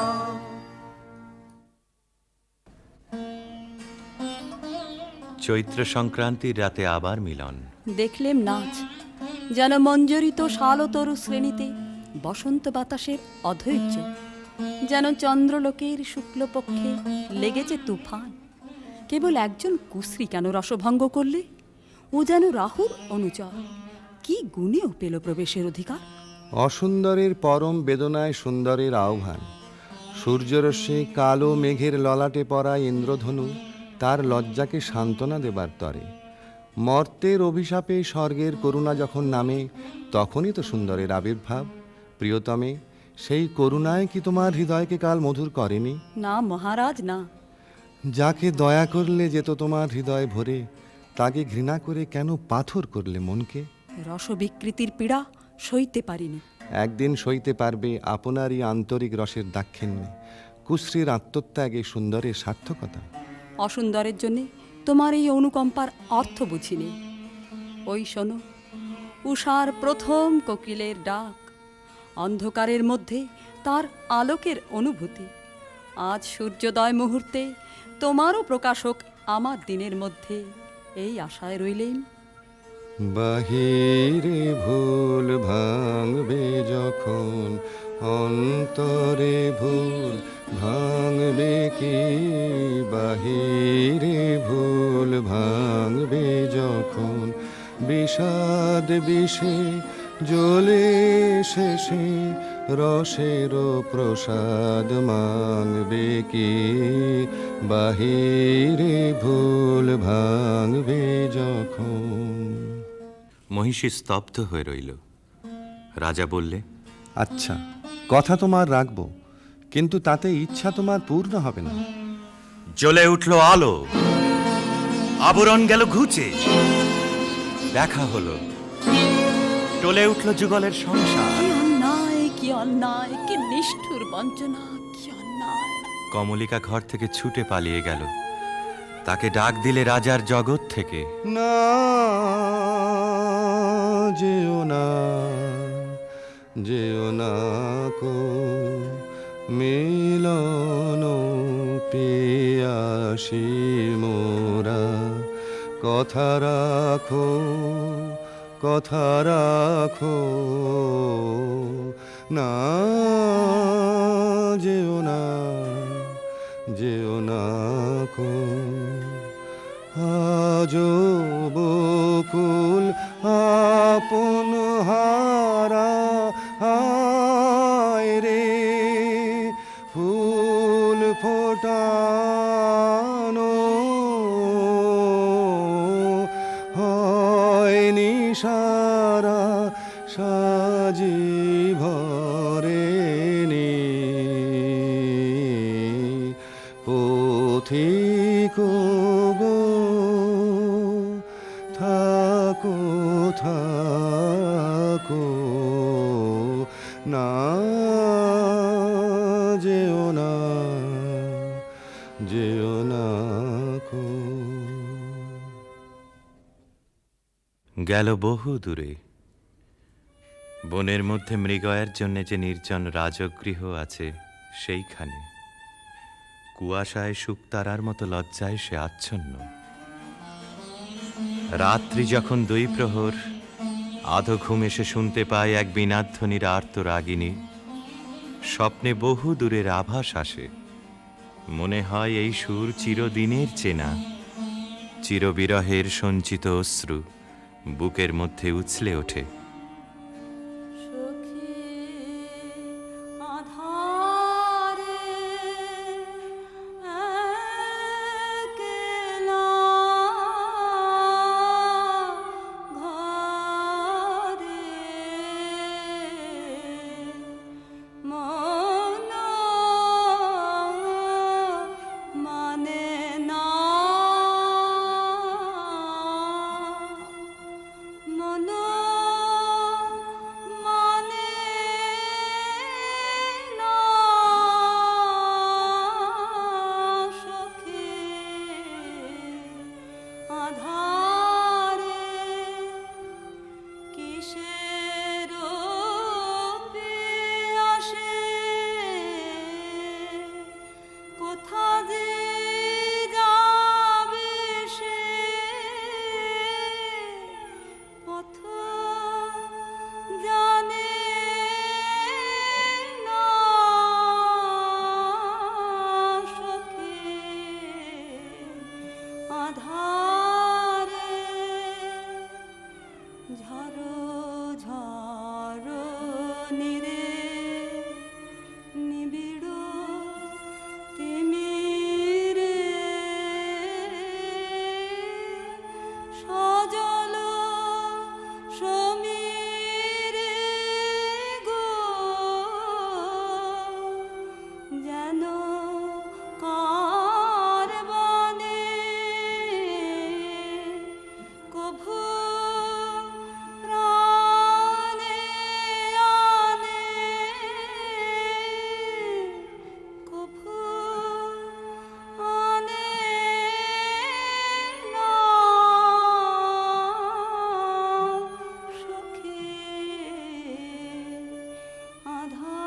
Speaker 3: চৈত্র সংক্রান্তির রাতে আবার মিলন।
Speaker 4: দেখলেম নাচ, যেন মঞ্জরিত শালতরু শ্রেণীতে বসন্ত বাতাসের অধৈর্য, যেন চন্দ্রলোকের শুক্লপক্ষে লেগেছে তুফান। কেবল একজন কুশ্রী কেন রসভঙ্গ করলে? ও যেন রাহুর অনুচর, কি গুণেও পেল প্রবেশের অধিকার।
Speaker 5: অসুন্দরের পরম বেদনায় সুন্দরের আহ্বান। সূর্যরশ্মি কালো মেঘের ললাটে পড়া ইন্দ্রধনু তার লজ্জাকে সান্ত্বনা দেবার তরে। মর্তের অভিশাপে স্বর্গের করুণা যখন নামে, তখনই তো সুন্দরের আবির্ভাব। প্রিয়তমে, সেই করুণায় কি তোমার হৃদয়কে কাল মধুর করেনি?
Speaker 4: না মহারাজ না।
Speaker 5: যাকে দয়া করলে যেত তোমার হৃদয় ভরে, তাকে ঘৃণা করে কেন পাথর করলে মনকে?
Speaker 4: রসবিকৃতির পীড়া সইতে পারিনি।
Speaker 5: একদিন সইতে পারবে আপনারই আন্তরিক রসের দাক্ষিণ্যে, কুশ্রীর আত্মত্যাগে সুন্দরের সার্থকতা।
Speaker 4: অসুন্দরের জন্যে তোমার এই অনুকম্পার অর্থ বুঝিনি। ওই শোনো, উষার প্রথম কোকিলের ডাক, অন্ধকারের মধ্যে তার আলোকের অনুভূতি। আজ সূর্যোদয় মুহূর্তে তোমারও প্রকাশক আমার দিনের মধ্যে, এই আশায় রইলেন।
Speaker 5: বাহিরে ভুল ভাঙবে যখন, অন্তরে ভুল ভাঙবে কি? বাহিরে ভুল ভাঙবে যখন, বিষাদ বিষে জ্বলে শেষে রসের প্রসাদ মাংবে কি? বাহিরে ভুল ভাঙবে যখন।
Speaker 3: মহিষী স্তব্ধ হয়ে রইল। রাজা বললে,
Speaker 5: আচ্ছা, কথা তোমার রাখবো, কিন্তু তাতে ইচ্ছা তোমার পূর্ণ হবে না।
Speaker 3: জ্বলে উঠল আলো, আবরণ গেল ঘুচে, দেখা হলো, টলে উঠল যুগলের সংসার।
Speaker 4: কি অন্যায়, কি অন্যায়, কি নিষ্ঠুর বঞ্চনা, কি অন্যায়।
Speaker 3: কমলিকা ঘর থেকে ছুটে পালিয়ে গেল। তাকে ডাক দিলে রাজার জগৎ থেকে।
Speaker 5: না যেও না, যেও না কো মিলন পিয়াসী মোরা। কথা রাখো, কথা রাখো, না যেও না, যেও না কো। আজো বকুল আপন হারা হায় রে, ফুল ফোটানো হয়নি সারা, সাজি ভরেনি পথিক গো, থাকো না, যেও না, যেও না কো।
Speaker 3: গেল বহু দূরে। বনের মধ্যে মৃগয়ের জন্য যে নির্জন রাজগৃহ আছে সেইখানে কুয়াশায় শুকতারার মতো লজ্জায় সে আচ্ছন্ন। রাত্রি যখন 2 প্রহর, আধো ঘুম এসে শুনতে পায় এক বীণাধ্বনির আর্তরাগিনী। স্বপ্নে বহু দূরের আভাস আসে, মনে হয় এই সুর চিরদিনের চেনা। চিরবিরহের সঞ্চিত অশ্রু বুকের মধ্যে উছলে ওঠে।
Speaker 4: সখী আধারে একলা ঘরে মন মানে না, মন মানে না সখী আধারে কিসের আসে, কোথা যে যাবে সে পথ জানে না সখী আধারে ঝড়ো ঝড়ো নিরে নিবিড় তিমিরে সজল সমীরে গো যেন কার বনে কভু প্রাণে আনে, কভু আনে না সখী আধারে।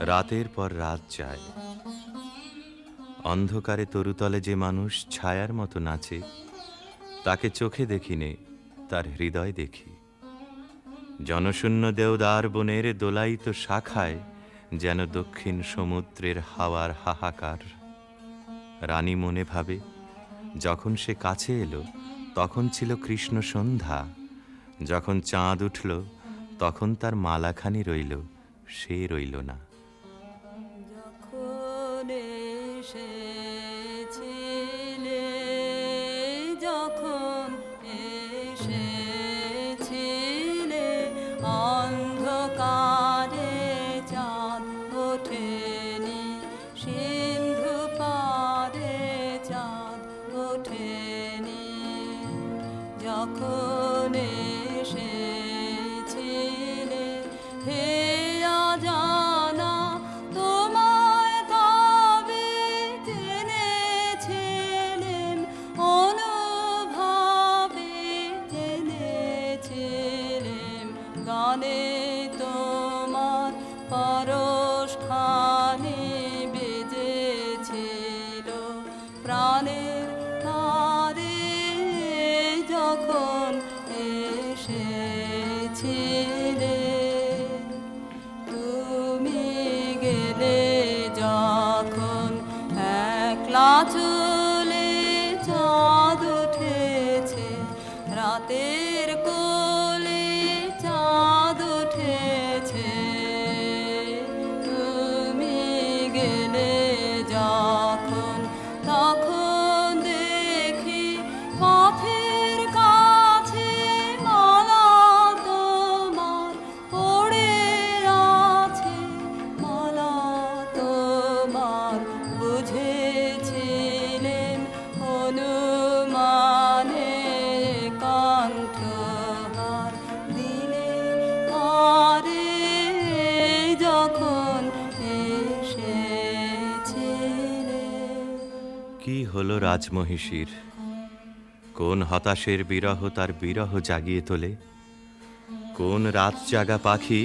Speaker 3: রাতের পর রাত যায়, অন্ধকারে তরুতলে যে মানুষ ছায়ার মতো নাচে তাকে চোখে দেখিনে, তার হৃদয় দেখি। জনশূন্য দেওদার বনের দোলায়িত শাখায় যেন দক্ষিণ সমুদ্রের হাওয়ার হাহাকার। রানী মনে ভাবে, যখন সে কাছে এলো তখন ছিল কৃষ্ণ সন্ধ্যা, যখন চাঁদ উঠল তখন তার মালাখানি রইল, সে রইল না।
Speaker 4: যখন এসেছিলে, যখন এসেছিলে অন্ধকারে চাঁদ ওঠেনি, সিন্ধু পারে চাঁদ ওঠেনি। যখন এসেছিলে হে অজানা, তোমায় তবে জেনেছিলেম, অনুভবে জেনেছিলেম। গানে তোমার পরশখানি বেজেছিল প্রাণের তারে, যখন এসেছিলে। তুমি গেলে যখন একলা চলে, চাঁদ উঠেছে রাতের কোলে, চাঁদ উঠেছে। তুমি গেলে যখন, তখন দেখি পথের কাছে মালা তোমার পড়ে আছে, মালা তোমার
Speaker 3: কি হলো রাজমহিষীর? কোন হতাশের বিরহ তার বিরহ জাগিয়ে তোলে? কোন রাত জাগা পাখি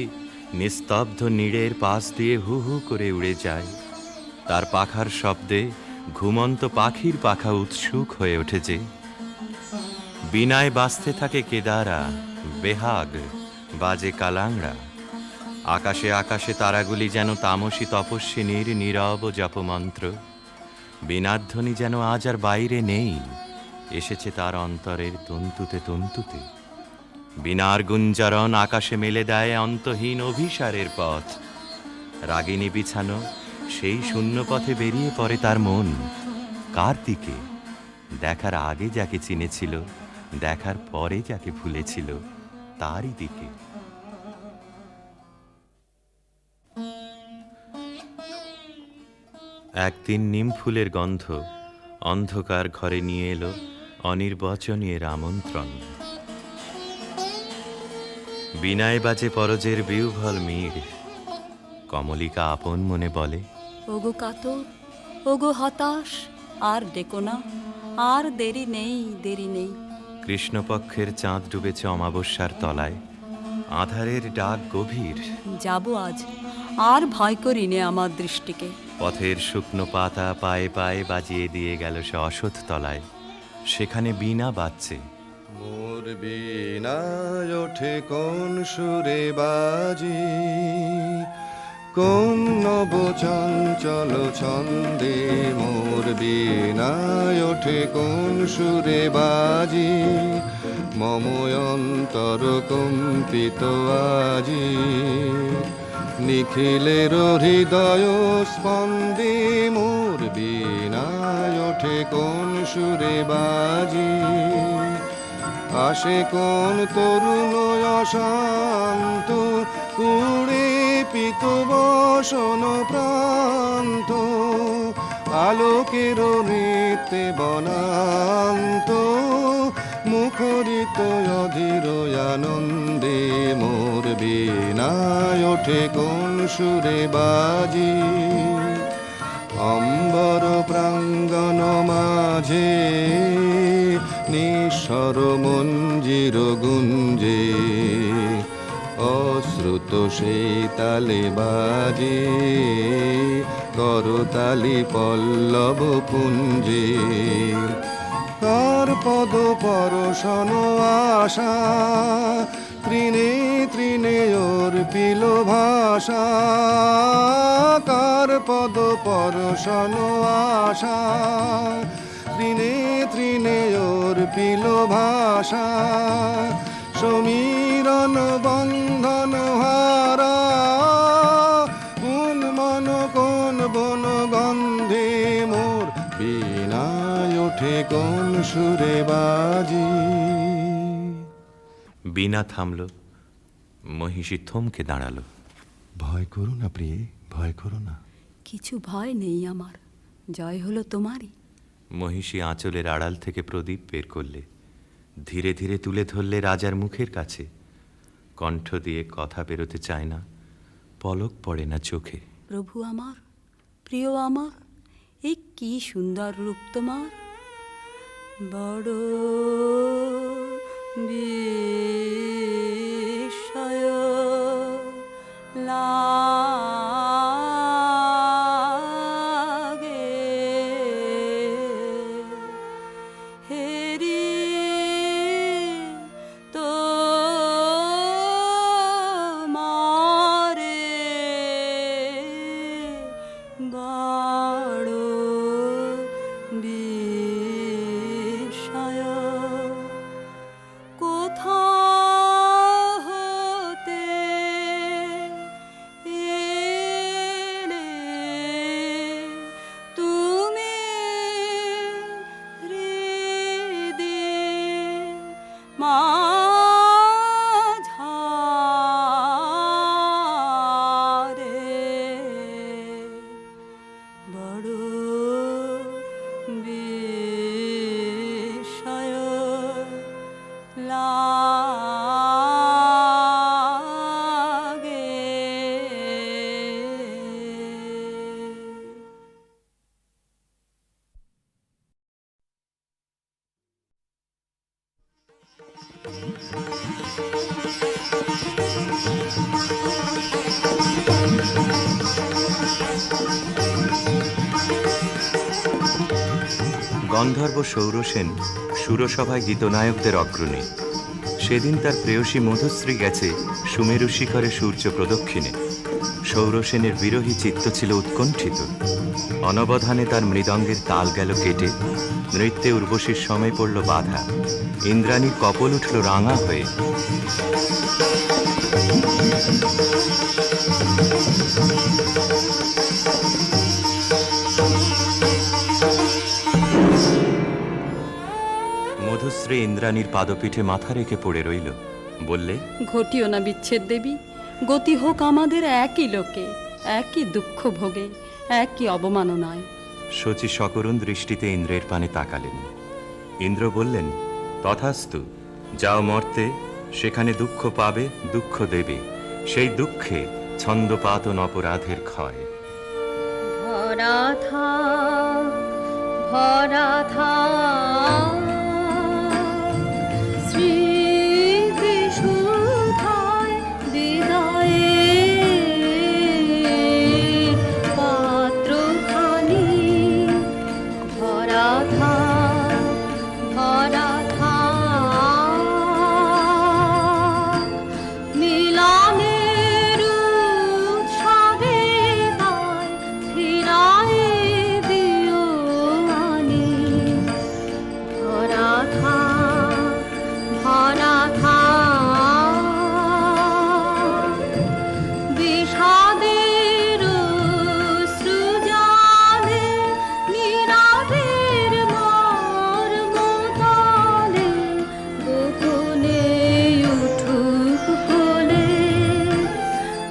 Speaker 3: নিস্তব্ধ নীড়ের পাশ দিয়ে হু হু করে উড়ে যায়? তার পাখার শব্দে ঘুমন্ত পাখির পাখা উৎসুক হয়ে ওঠেছে। বিনায় বাজতে থাকে কেদারা, বেহাগ, বাজে কালাংড়া। আকাশে আকাশে তারাগুলি যেন তামসী তপস্বিনীর নীরব জপমন্ত্র। বীণাধ্বনি যেন আজ আর বাইরে নেই, এসেছে তার অন্তরের তন্তুতে তন্তুতে। বীণার গুঞ্জরণ আকাশে মেলে দেয় অন্তহীন অভিসারের পথ। রাগিনী বিছানো সেই শূন্য পথে বেরিয়ে পড়ে তার মন। কার দিকে? দেখার আগে যাকে চিনেছিল, দেখার পরে যাকে ভুলেছিল, তারই দিকে। একদিন নিম ফুলের গন্ধ অন্ধকার ঘরে নিয়ে এলো অনির্বচনীয় আমন্ত্রণ। বিনায় বাজে পরজের বিউভল মিড়। কমলিকা আপন মনে বলে,
Speaker 4: ওগো কাতর, ওগো হতাশ, আর ডেকো না, আর দেরি নেই, দেরি নেই।
Speaker 3: কৃষ্ণপক্ষের চাঁদ ডুবেছে অমাবস্যার তলায়, আধারের ডাক গভীর।
Speaker 4: যাব আজ, আর ভয় করি নে আমার দৃষ্টিকে।
Speaker 3: পথের শুকনো পাতা পায়ে পায়ে বাজিয়ে দিয়ে গেল সে অসৎ তলায়। সেখানে বীণা বাজছে।
Speaker 5: মোর বীণায় ওঠে কোন সুরে বাজি, কোন নব চঞ্চল ছন্দে। মোর বীণায় ওঠে কোন সুরে বাজি, মম অন্তর কম্পিত আজি। নিখিলের হৃদয় স্পন্দে মোর বীণায় ওঠে কোন সুরে বাজি। আসে কোন তরুণ অশান্ত, কুড়ে পিত বসন প্রান্ত। আলোকের নৃত্যে বনান্ত, মুখরিত অধীর আনন্দে। মোর বীণায় ওঠে কোন সুরে বাজি। অম্বর প্রাঙ্গণ মাঝে নিঃস্বর মঞ্জির গুঞ্জে। অশ্রুত সেই তালে বাজে করতালি পল্লব পুঞ্জে। কার পদ পরশন আশা, তৃণে তৃণে অর্পিল ভাষা। কার পদ পরশন আশা, তৃণে তৃণে অর্পিল ভাষা। সমীরণ বন্ধন হারা, কোন মন কোন বন গন্ধে। মোর বীণায় ওঠে কোন সুরে বাজি।
Speaker 3: বীণা থামল। মহিষী থমকে দাঁড়ালো।
Speaker 5: ভয় করো না প্রিয়ে, ভয় করো না।
Speaker 4: কিছু ভয় নেই আমার, জয় হলো তোমারই।
Speaker 3: মহিষী আঁচলের আড়াল থেকে প্রদীপ বের করলে, ধীরে ধীরে তুলে ধরলে রাজার মুখের কাছে। কণ্ঠ দিয়ে কথা বেরোতে চায় না, পলক পড়ে না চোখে।
Speaker 4: প্রভু আমার, প্রিয় আমার, এই কি সুন্দর রূপ তোমার। বড় বিস্ময় লাগে, হেরি তো মারে বড় বিস্ময়। কোথা হতে এলে তুমি হৃদে মাঝারে। বড় বিস্ময় লাগে।
Speaker 3: গন্ধর্ব সৌরসেন সুরসভায় গীতনায়কদের অগ্রণী। সেদিন তার প্রেয়সী মধুশ্রী গেছে সুমেরু শিখরে সূর্য প্রদক্ষিণে। সৌরসেনের বিরহী চিত্ত ছিল উৎকণ্ঠিত। অনবধানে তার মৃদঙ্গের তাল গেল কেটে, নৃত্যে উর্বশীর সময় পড়ল বাধা। ইন্দ্রাণীর কপল উঠল রাঙা হয়ে। মধুশ্রী ইন্দ্রাণীর পাদপীঠে মাথা রেখে পড়ে রইল। বললে,
Speaker 4: ঘটিও না বিচ্ছেদ দেবী, গতি হোক আমাদের একই লোকে, একই দুঃখ ভোগে, একই অবমাননায়।
Speaker 3: শচী সকরুণ দৃষ্টিতে ইন্দ্রের পানে তাকালেন। ইন্দ্র বললেন, তথাস্তু, যাও মর্তে, সেখানে দুঃখ পাবে, দুঃখ দেবে, সেই দুঃখে ছন্দপাতন অপরাধের ক্ষয়।
Speaker 2: ভরা থাক, ভরা থাক, স্মৃতিসুধায় বিদায়ের পাত্রখানি। ভরা থাক, ভরা থাক, মিলনের উৎসবে তাই ফিরায়ে দিও আনি। ভরা থাক, ভরা থাক, বিষাদের অশ্রুজলে, নীরবের মর্মতলে, গোপনে উঠুক কোলে,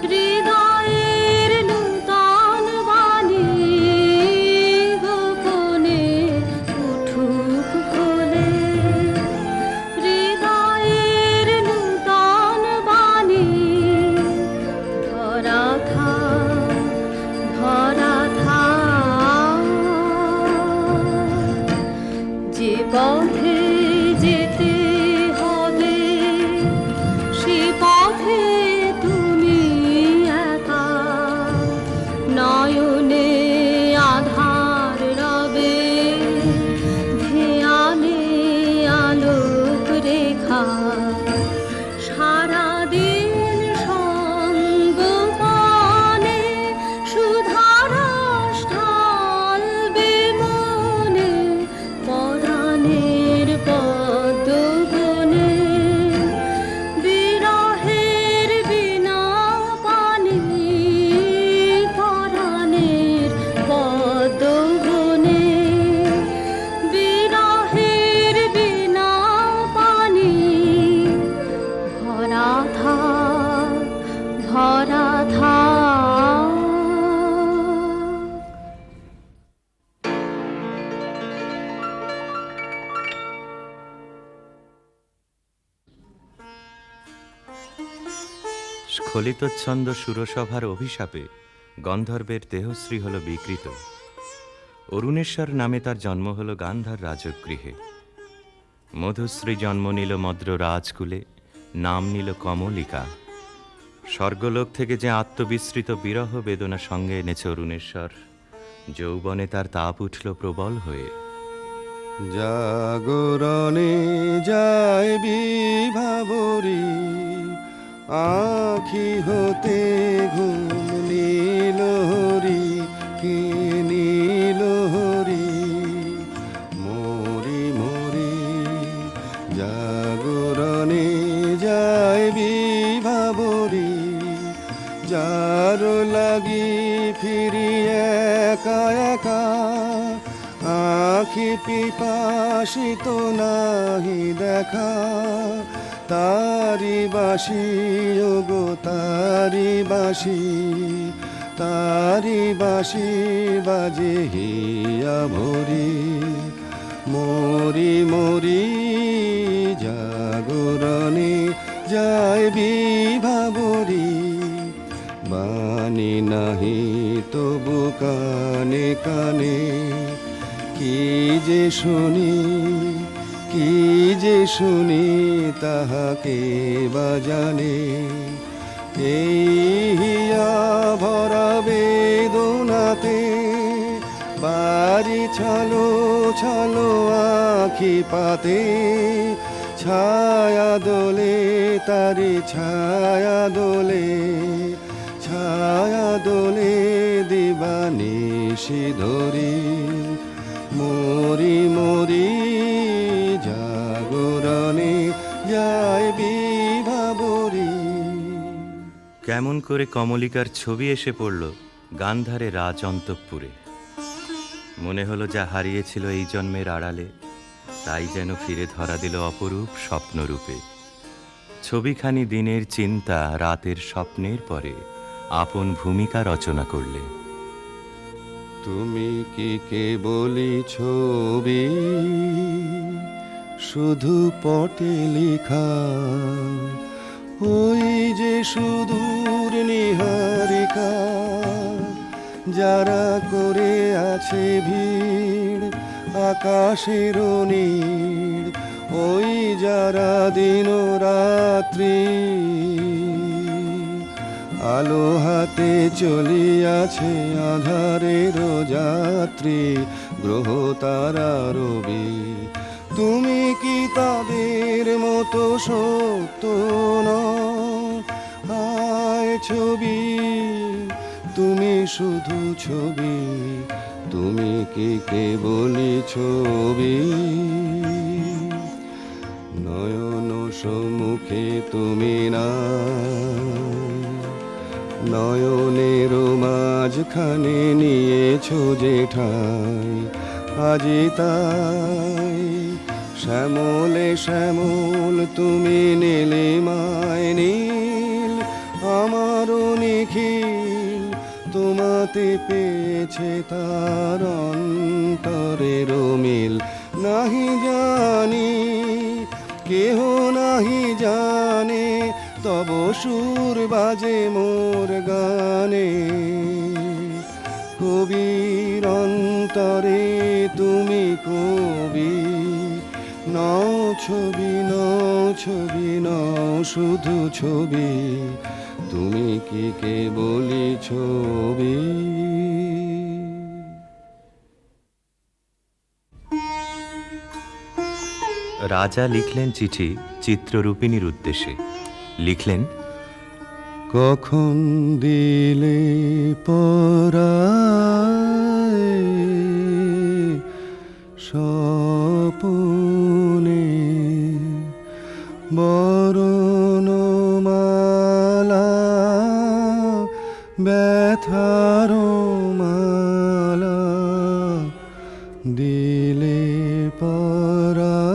Speaker 2: হৃদয়ের নূতন বাণী, গোপনে উঠুক কোলে, হৃদয়ের নূতন বাণী। ভরা থাক, ভরা থাক, যে পথে যেতে হবে সে পথে তুমি একা, নয়নে আধার রবে, ধ্যানে আলোক রেখা, সারাদিন সঙ্গপানে সুধারস ঢালবে মনে, পরাণের পদ্মবনে, বিরহের বিনা পানি, পরাণের পদ্মবনে, বিরহের বিনা পানি। ভরা থাক, ভরা থাক।
Speaker 3: স্খলিতচ্ছন্দ সুরসভার অভিশাপে গন্ধর্বের দেহশ্রী হল বিকৃত। অরুণেশ্বর নামে তার জন্ম হল গান্ধার রাজগৃহে। মধুশ্রী জন্ম নিল মদ্র রাজকুলে, নাম নিল কমলিকা। স্বর্গলোক থেকে যে আত্মবিস্মৃত বিরহ বেদনা সঙ্গে এনেছে অরুণেশ্বর, যৌবনে তার তাপ উঠল প্রবল হয়ে।
Speaker 5: জাগরণে যায় বিভাবরী, আখি হতে ঘুম নীলহরি, কি নীলহরি। মরি মরি জাগরণে যায় বিভাবরী, যার লাগি ফিরি একা একা, আখি পিপাসিত নাহি দেখা, তারি বাসি ওগো তারি বাসি, তারি বাসি বাজে হিয়া ভরি। মরি মরি জাগরণে যায় বিভাবরী, বাণী নাহি তবু কানে কানে, কি যে শুনি কি যে শুনি তাহাকে বা জানে। এই হিয়া ভরা বেদনাতে বাড়ি ছলো ছলো আখি পাতে, ছায়া দোলে তারি ছায়া দোলে, ছায়া দোলে দিবানিশি ধরি, মরি মরি জাগরণে যায় বিভাবরী।
Speaker 3: কেমন করে কমলিকার ছবি এসে পড়ল গান্ধারে রাজ অন্তঃপুরে। মনে হলো যা হারিয়েছিল এই জন্মের আড়ালে, তাই যেন ফিরে ধরা দিল অপরূপ স্বপ্নরূপে। ছবিখানি দিনের চিন্তা রাতের স্বপ্নের পরে আপন ভূমিকা রচনা করলে।
Speaker 5: তুমি কি কেবলই ছবি, শুধু পটে লেখা, ওই যে সুদূর নিহারিকা, যারা করে আছে ভিড় আকাশের নীড়, ওই যারা দিন রাত্রি আলো হাতে চলিয়াছে আধারের যাত্রী, গ্রহ তারা রবি। তুমি কি তাদের মতো সত্য নও? আয় ছবি, তুমি শুধু ছবি, তুমি কি কেবলই ছবি। নয়ন সম্মুখে তুমি না, নয়নের মাঝখানে নিয়েছো যে ঠাই, আজি তাই শ্যামলে শ্যামল তুমি নীলিমায় নীল, আমারও নিখিল তোমাতে পেয়েছে তার অন্তরের মিল। নাহি জানি কেহ নাহি জানে, তব সুর বাজে মোর গানে। কবির অন্তরে তুমি কবি, নও ছবি নও ছবি নও শুধু ছবি, তুমি কি কেবলই ছবি।
Speaker 3: রাজা লিখলেন চিঠি চিত্ররূপিণীর উদ্দেশ্যে। লিখলেন,
Speaker 5: কখন দিলে পরায় স্বপনে বরণমালা, ব্যথার মালা দিলে পরায়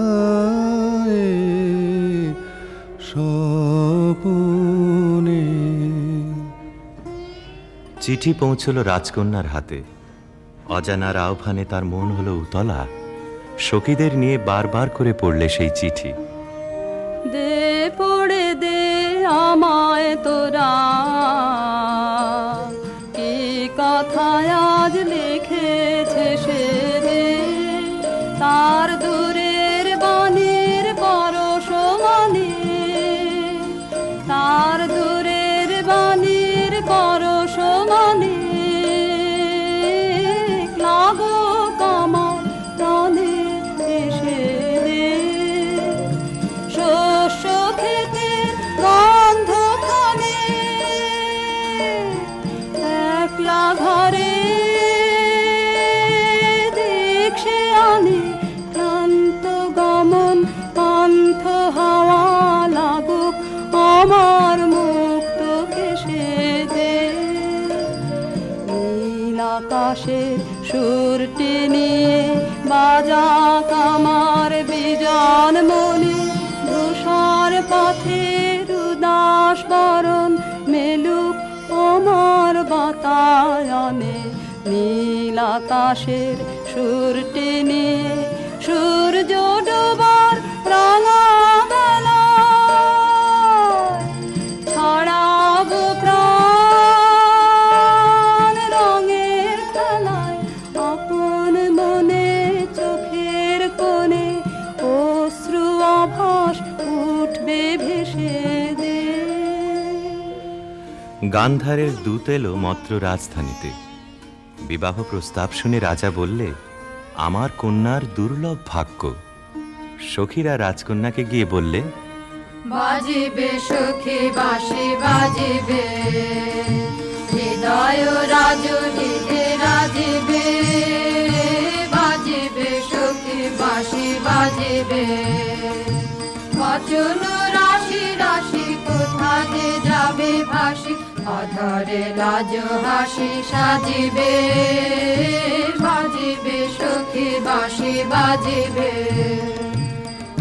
Speaker 5: স্বপনে।
Speaker 3: চিঠি পৌঁছল রাজকন্যার হাতে। অজানার আহ্বানে তার মন হলো উতলা। সখীদের নিয়ে বারবার করে পড়লে সেই চিঠি।
Speaker 4: দে পড়ে দে আমায় তোরা, কি কথায় আজ লিখেছে সে দে, তার দূরের বাণীর পরশ মানে, তার দূরের বাণীর পরশ মানে, লাগো কামার প্রাণে এসে দে, শস্য খেতে গন্ধ খানে, একলা ঘরে দেখছে আনে, ক্লান্ত গমন পান্থ হাওয়া লাগুক আমার মুক্ত কেশে দে, নীল আকাশের সুরটি নিয়ে বাজা কামার বিজন মনে, ধূসর পথের উদাস বরণ মেলুক আমার বাতায়নে, নীল আকাশের সুরটি নিয়ে সূর্য ডোবার রাঙা বেলায় ছড়াবো প্রাণ রঙের খেলায়, আপন মনে চোখের কোণে ও
Speaker 3: গান্ধারের দূত এলো মত্র রাজধানীতে। বিবাহ প্রস্তাব শুনে রাজা বললে, আমার কন্যার দুর্লভ ভাগ্য। সখীরা রাজকন্যাকে গিয়ে বললে,
Speaker 2: বাজিবে সখী বাঁশি বাজিবে, হৃদয় রাজুলিতে রাজিবে। বাজিবে সখী বাঁশি বাজিবে, বচন রাশি রাশি কোথা যে যাবে ভাসি, অধরে লাজ হাসি সাজিবে। বাজিবে সখী বাঁশি বাজিবে,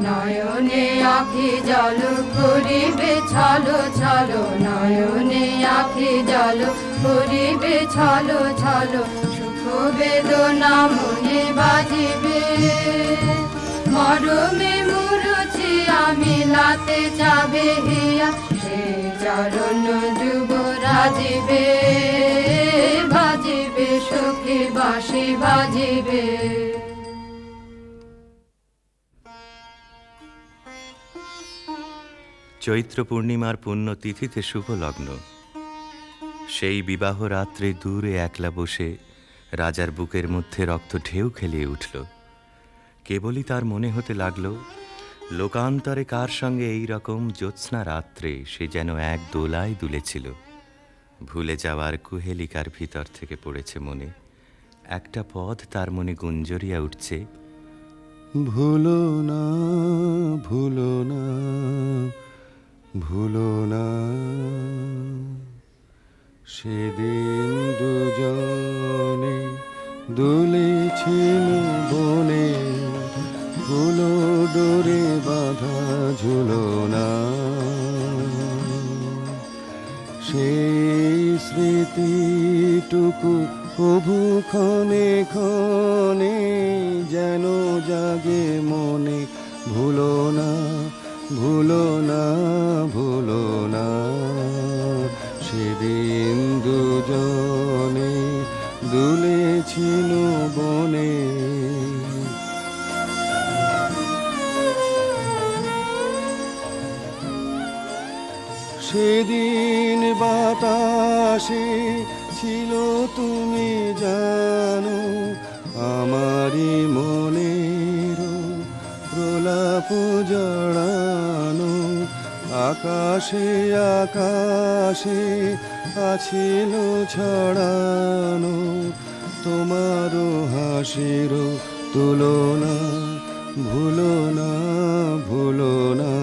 Speaker 2: নয়নে আখি জল করিবে ছলো ছলো, নয়নে আখি জল করিবে ছলো ছলো। সুখ বেদনা মনে বাজিবে, মরমে মুরুছি আমি লাতে যাবে হিয়া, সে চরণ যুব রাজিবে। বাজিবে সখী বাঁশি বাজিবে।
Speaker 3: চৈত্র পূর্ণিমার পুণ্য তিথিতে শুভ লগ্ন। সেই বিবাহ রাত্রে দূরে একলা বসে রাজার বুকের মধ্যে রক্ত ঢেউ খেলিয়ে উঠল। কেবলই তার মনে হতে লাগলো, লোকান্তরে কার সঙ্গে এই রকম জ্যোৎস্না রাত্রে সে যেন এক দোলায় দুলেছিল। ভুলে যাওয়ার কুহেলিকার ভিতর থেকে পড়েছে মনে একটা পদ, তার মনে গুঞ্জরিয়া উঠছে,
Speaker 5: ভুলো না ভুলো না ভুলো না, সেদিন দুজনে দুলেছিল বনে, ফুলো ডোরে বাঁধা ঝুলনা। সেই স্মৃতিটুকু কভু ক্ষণে ক্ষণে যেন জাগে মনে, ভুলো না ভুলো না ভুলো না, সেদিন দুজনে দুলেছিল বনে। সেদিন বাতাসে ছিল তুমি জানো, আমারই মনের প্রলাপ জড়ানো। আকাশে আকাশে আছিল ছড়ানো, তোমারও হাসির তুলনা। ভুলো না ভুলো না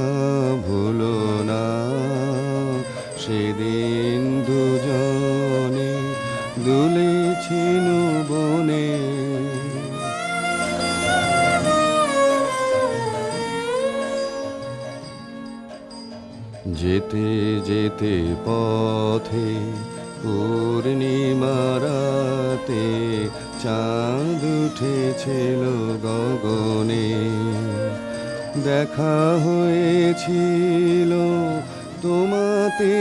Speaker 5: ভুলো না, সেদিন দুজনে দুলেছিল বনে। যেতে যেতে পথে পূর্ণিমা রাতে চাঁদ উঠেছিল গগনে। দেখা হয়েছিল তোমাতে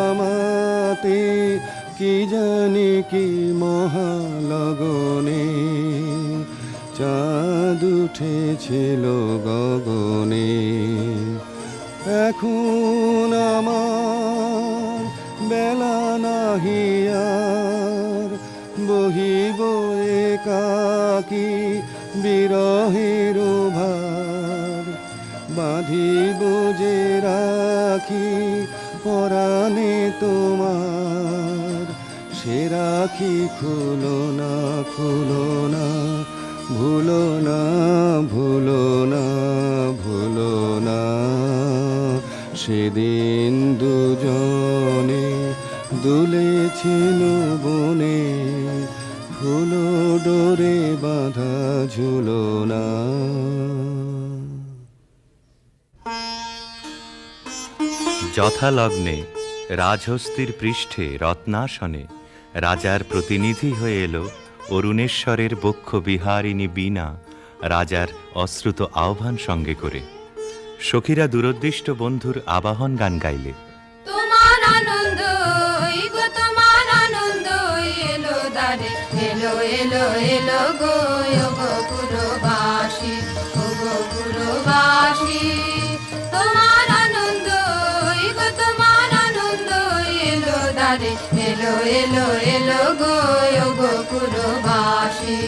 Speaker 5: আমাতে, কি জানি কি মহালগনে। চাঁদ উঠেছিল গগনে, এখন আমার বেলা নাহি আর, বহিব একাকী বিরহের ভার। বাঁধিব যে রাখি পরাণে তোমার, সে রাখি খুলো না খুলো না, ভুলো না ভুলো না ভুলো না, সেদিন দুজনে দুলেছিল বনে, ফুলো ডোরে বাঁধা ঝুলনা।
Speaker 3: যথালগ্নে রাজহস্তির পৃষ্ঠে রত্নাসনে রাজার প্রতিনিধি হয়ে এলো অরুণেশ্বরের বক্ষ বিহারিণী বীণা, রাজার অশ্রুত আহ্বান সঙ্গে করে। সখীরা দূরদৃষ্ট বন্ধুর আবাহন গান গাইলে,
Speaker 2: তোমার আনন্দ গো তোমার আনন্দ এলো দারে, এলো এলো এলো গো গো পুরবাসী, ও গো পুরবাসী। তোমার আনন্দ গো তোমার আনন্দ এলো দারে, এলো এলো গো পুরবাসী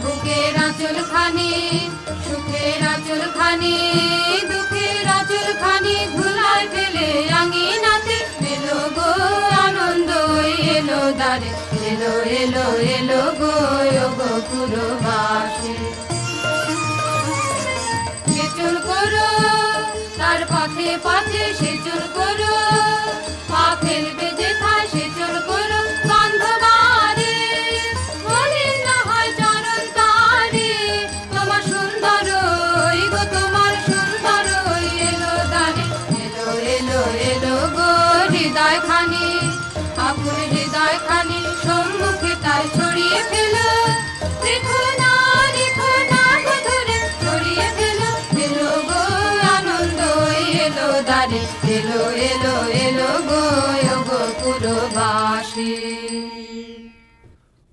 Speaker 2: বুকের আঁচল খানি সুখের আঁচল খানি দুঃখের আঁচল খানি ধুলায় ফেলে আঙিনাতে এলো গো আনন্দ এলো দ্বারে এলো এলো এলো গো পুরবাসী সেচন করো তার পথে পথে সেচন করো পা ফেলবে যেথায় সেচন করো গন্ধবারে মলিন না হয় চরণ তারে তোমার সুন্দর গো তোমার সুন্দর এলো দ্বারে এলো এলো এলো গো হৃদয় খানি আপুর হৃদয় খানি সম্মুখে তার ছড়িয়ে ফেলো রেখো না গো ধরে ছড়িয়ে ফেলো এলো গো আনন্দ এলো দ্বারে এলো এলো এলো গো পুরবাসী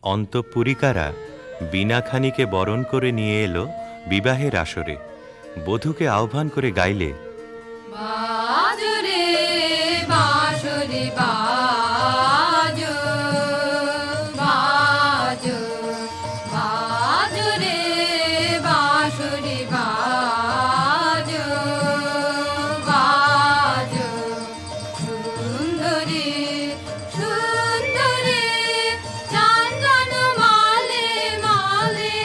Speaker 3: অন্তঃপুরিকারা বীণাখানিকে বরণ করে নিয়ে এলো বিবাহের আসরে। বধূকে আহ্বান করে গাইলে,
Speaker 2: বাজো রে বাঁশরি বাজো বাজো বাজো রে বাঁশরি বাজো বাজো সুন্দরী সুন্দরী চন্দন মালে মালে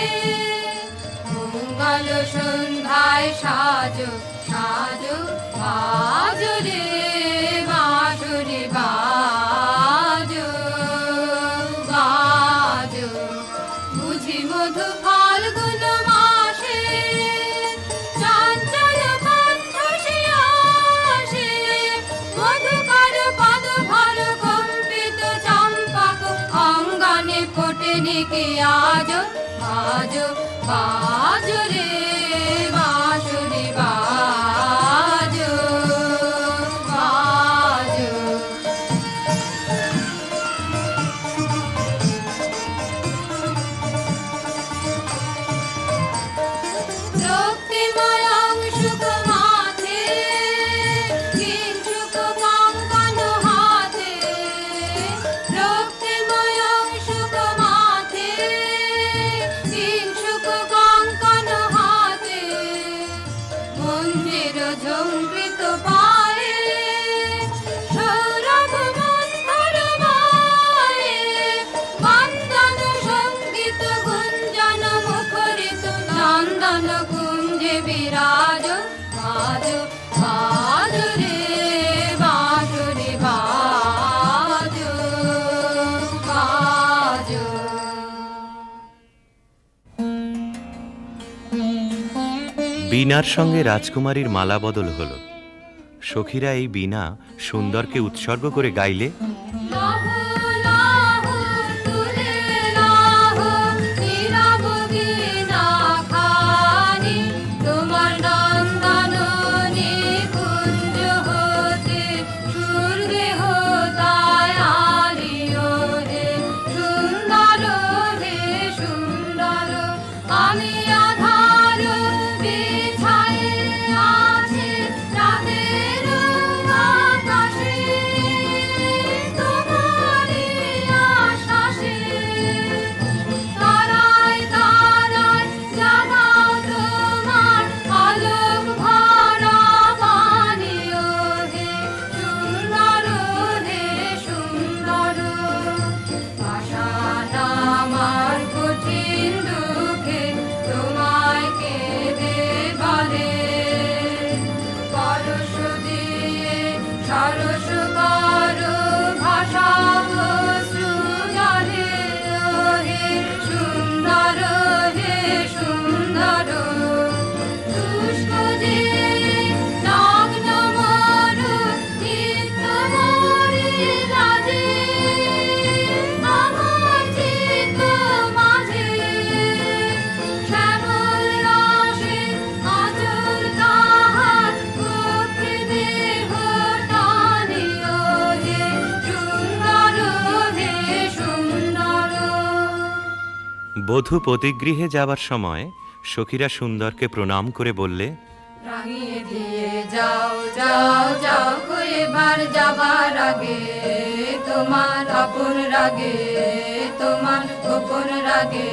Speaker 2: মঙ্গল সন্ধ্যায় সাজো সাজো বাজো রে বাঁশরি বাজো বাজো বুঝি মধু ফাল্গুন মাসে চঞ্চল কণ্ঠ সে আসে মধুকর পদ ভর কম্পিত চম্পক অঙ্গনে ফোটেনি কি আজো বাজো বাজো রে বাঁশরি বাজো বাজো রক্তিময় অংশুক মাথে কিঞ্চুক কঙ্কণ হাতে রক্তিময় অংশুক মাথে কিঞ্চুক কঙ্কণ হাতে মঞ্জির ঝঙ্কৃত পায়ে সৌরভ মন্থর বায়ে বন্দন সঙ্গীত গুঞ্জন মুখরিত নন্দন কুঞ্জে বিরাজ বাজো বাজো রে বাঁশরি বাজো বাজো
Speaker 3: বীণার সঙ্গে রাজকুমারীর মালা বদল হলো। সখীরা এই বীণা সুন্দরকে উৎসর্গ করে গাইলে,
Speaker 2: লাহো লাহো তুলে লাহো নীরব বীণা খানি তোমার নন্দন নিকুঞ্জ হতে সুরদেহ তাই আলিও হে সুন্দর আমি আধার বিছায়ে আছে রাতের আকাশে তোমারই আশ্বাসে তারায় তারায় জাগাও তোমার আলোক ভরা বাণীও হে সুন্দর পাষাণ আমার কঠিন দুঃখে তোমায় কেঁদে বলে পরশ দিয়ে সরস করো ভাষা অশ্রু জলে হে সুন্দর শুষ্ক যে নগ্ন মরু চিত্ত মরি লাজে আমার চিত্ত মাঝে শ্যামল রসে আচল তাহার গোপী দেহ টানিও হে সুন্দর
Speaker 3: বধূ পতিগৃহে যাবার সময় সখীরা সুন্দরকে প্রণাম করে বললে,
Speaker 2: রাঙিয়ে দিয়ে যাও যাও যাও গো এবার যাবার আগে তো তোমার আপন রাগে, তোমার গোপন রাগে,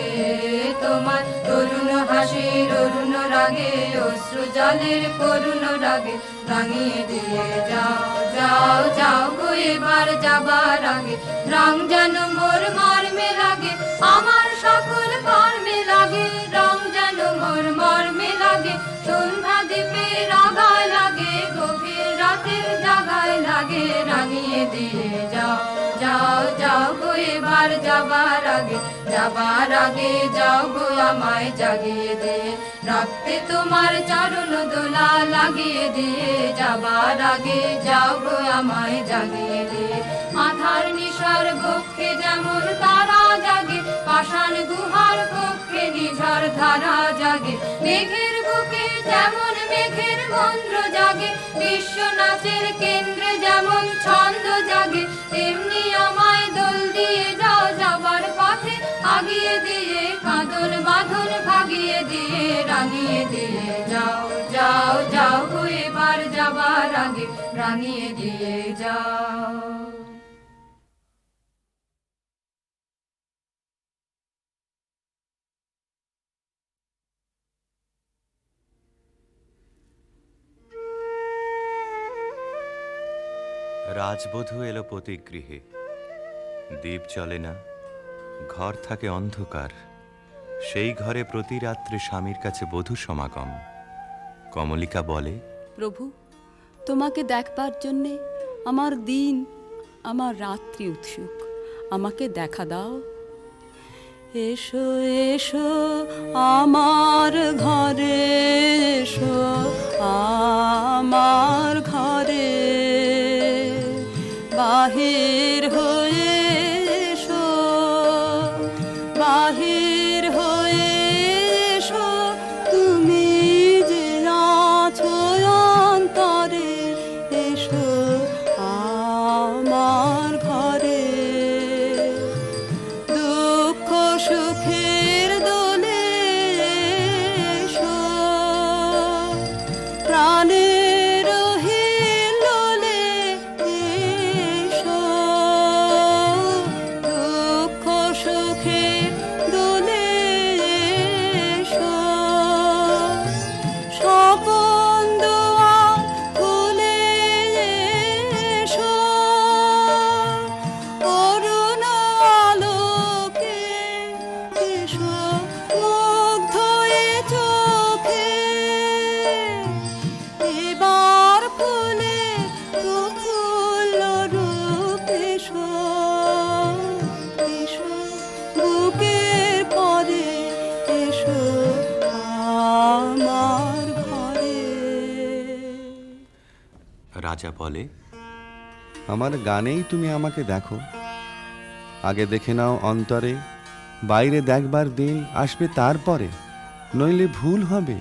Speaker 2: তোমার তরুণ হাসির অরুণ রাগে, অশ্রু জলের করুণ রাগে রাঙিয়ে দিয়ে যাও, যাও, যাও গো এবার যাবার আগে। রং যেন মোর মর্মে লাগে, আমার সকল কর্মে লাগে, রং যেন মোর মর্মে লাগে, সন্ধ্যা দ্বীপের আগায় লাগে, গভীর রাতের জাগায় লাগে, রাঙিয়ে দিয়ে যাও, যাও, যাও গো এবার যাবার আগে, যাবার আগে যাও গো আমায় জাগিয়ে দিয়ে, রাখতে তোমার চরণ দোলা লাগিয়ে দিয়ে, যাবার আগে যাও গো আমায় জাগিয়ে দিয়ে। আধার নিশার বক্ষে যেমন তারা জাগে, পাষাণ গুহার কক্ষে নিঝড় ধারা জাগে, মেঘের বুকে যেমন মেঘের মন্ত্র জাগে, বিশ্ব নাচের কেন্দ্রে যেমন ছন্দ জাগে, তেমনি আমায় দোল দিয়ে যাও যাবার পথে, আগিয়ে দিয়ে কাঁদন বাঁধন ভাগিয়ে দিয়ে, রাঙিয়ে দিয়ে যাও, যাও, যাও গো এবার যাবার আগে, রাঙিয়ে দিয়ে যাও।
Speaker 3: রাজবধূ এলো পতিগৃহে, দীপ জ্বলে না, ঘর থাকে অন্ধকার। সেই ঘরে প্রতি রাত্রে স্বামীর কাছে বধূ সমাগম। কমলিকা বলে,
Speaker 4: প্রভু, তোমাকে দেখবার জন্যে আমার দিন আমার রাত্রি উৎসুক, আমাকে দেখা দাও। এসো এসো আমার ঘরে, এসো আমার ঘরে, বাহির হয়ে এসো, বাহির হয়ে এসো, তুমি যে আছো অন্তরে, এসো আমার ঘরে। দুঃখ সুখের দোলে এসো, প্রাণের হিলোলে এসো, দুঃখ সুখের দোলে এসো, স্বপন দুয়ার খুলে এসো, অরুণ আলোকে এসো, মুগ্ধ এ চোখে, এবার ফুলে প্রফুল্ল রূপ এসো, এসো বুকের পরে, এসো আমার ঘরে।
Speaker 3: রাজা বলে,
Speaker 5: আমার গানেই তুমি আমাকে দেখো, আগে দেখে নাও অন্তরে, বাইরে দেখবার দিন আসবে তারপরে, নইলে ভুল হবে,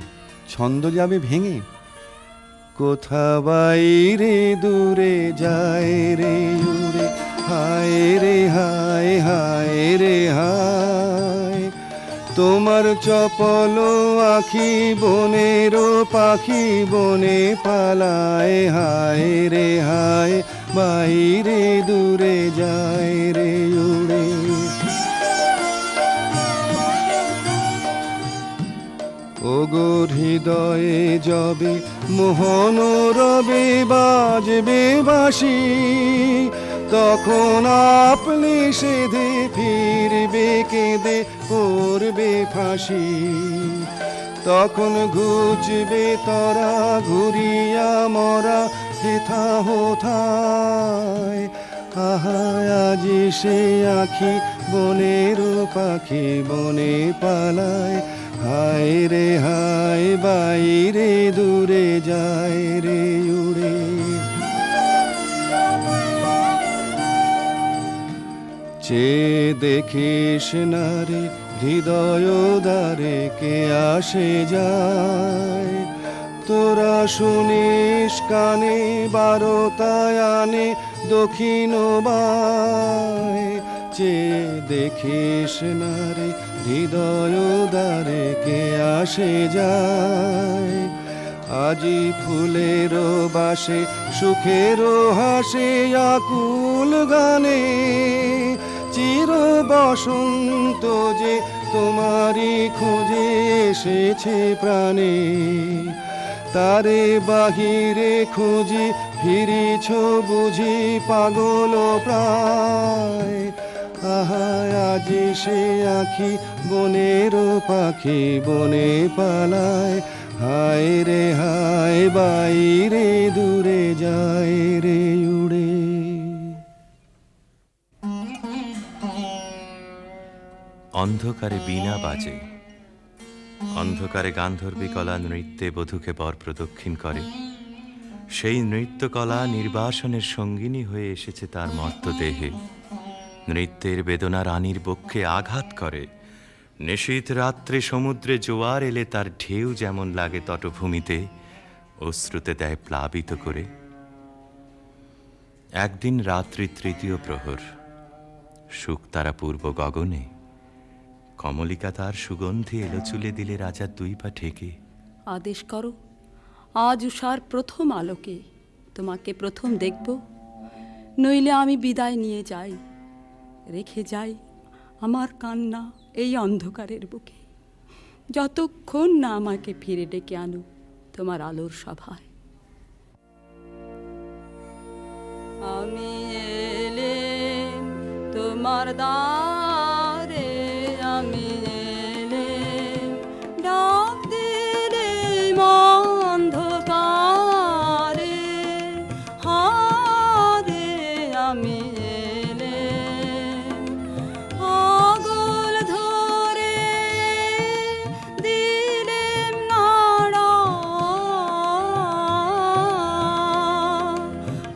Speaker 5: ছন্দ যাবে ভেঙে। কোথা বাইরে দূরে যায় রে উড়ে, হায় রে হায়, হায় রে হায়, তোমার চপল আখি বনেরও পাখি বনে পালায়, হায় রে হায়, বাইরে দূরে যায় রে উড়ে। ওগো হৃদয়ে যবে মোহন রবে বাজবে বাঁশি, তখন আপনি সেধে ফিরবে কেঁদে পড়বে ফাঁসি, তখন ঘুচবে তরা ঘুরিয়া মরা হেথা হোথায়, আহা আজি সে আখি বনের পাখি বনে পালায়, হায় রে হায়, বাইরে দূরে যায় রে উড়ে। চেয়ে দেখিস না রে হৃদয় দ্বারে কে আসে যায়, তোরা শুনিস কানে বারোটায় আনে দক্ষিণ বায়, চেয়ে দেখিস না রে হৃদয় দ্বারে কে আসে যায়, আজি ফুলের বাসে সুখের হাসে আকুল গানে চির বসন্ত যে তোমারই খুঁজে এসেছে প্রাণে তারে বাহিরে খুঁজি ফিরিছ বুঝি পাগল প্রায় আহা আজি সে আখি বনের পাখি বনে পালায় হায় রে হায় বাইরে দূরে যায় রে উড়ে।
Speaker 3: অন্ধকারে বীণা বাজে, অন্ধকারে গান্ধর্বী কলা নৃত্যে বধূকে বর প্রদক্ষিণ করে। সেই নৃত্যকলা নির্বাসনের সঙ্গিনী হয়ে এসেছে তার মর্তদেহে। নৃত্যের বেদনা রানীর বক্ষে আঘাত করে। নিশীথ রাত্রে সমুদ্রে জোয়ার এলে তার ঢেউ যেমন লাগে তটভূমিতে, অশ্রুতে দেয় প্লাবিত করে। একদিন রাত্রি তৃতীয় প্রহর, শুকতারা পূর্ব গগনে, কমলিকা তার সুগন্ধি এলো চুলে দিলে রাজার দুই পা ঠেকে।
Speaker 4: আদেশ করো, আজ উষার প্রথম আলোকে তোমাকে প্রথম দেখব, নইলে আমি বিদায় নিয়ে যাই, রেখে যাই আমার কান্না এই অন্ধকারের বুকে, যতক্ষণ না আমাকে ফিরে ডেকে আনো তোমার আলোর সভায়। আমি এলেম তোমার দ্বারে, আমি এলেম ডাক দিলেম অন্ধকারে, হারে আমি এলেম আগল ধরে দিলেম নাড়া,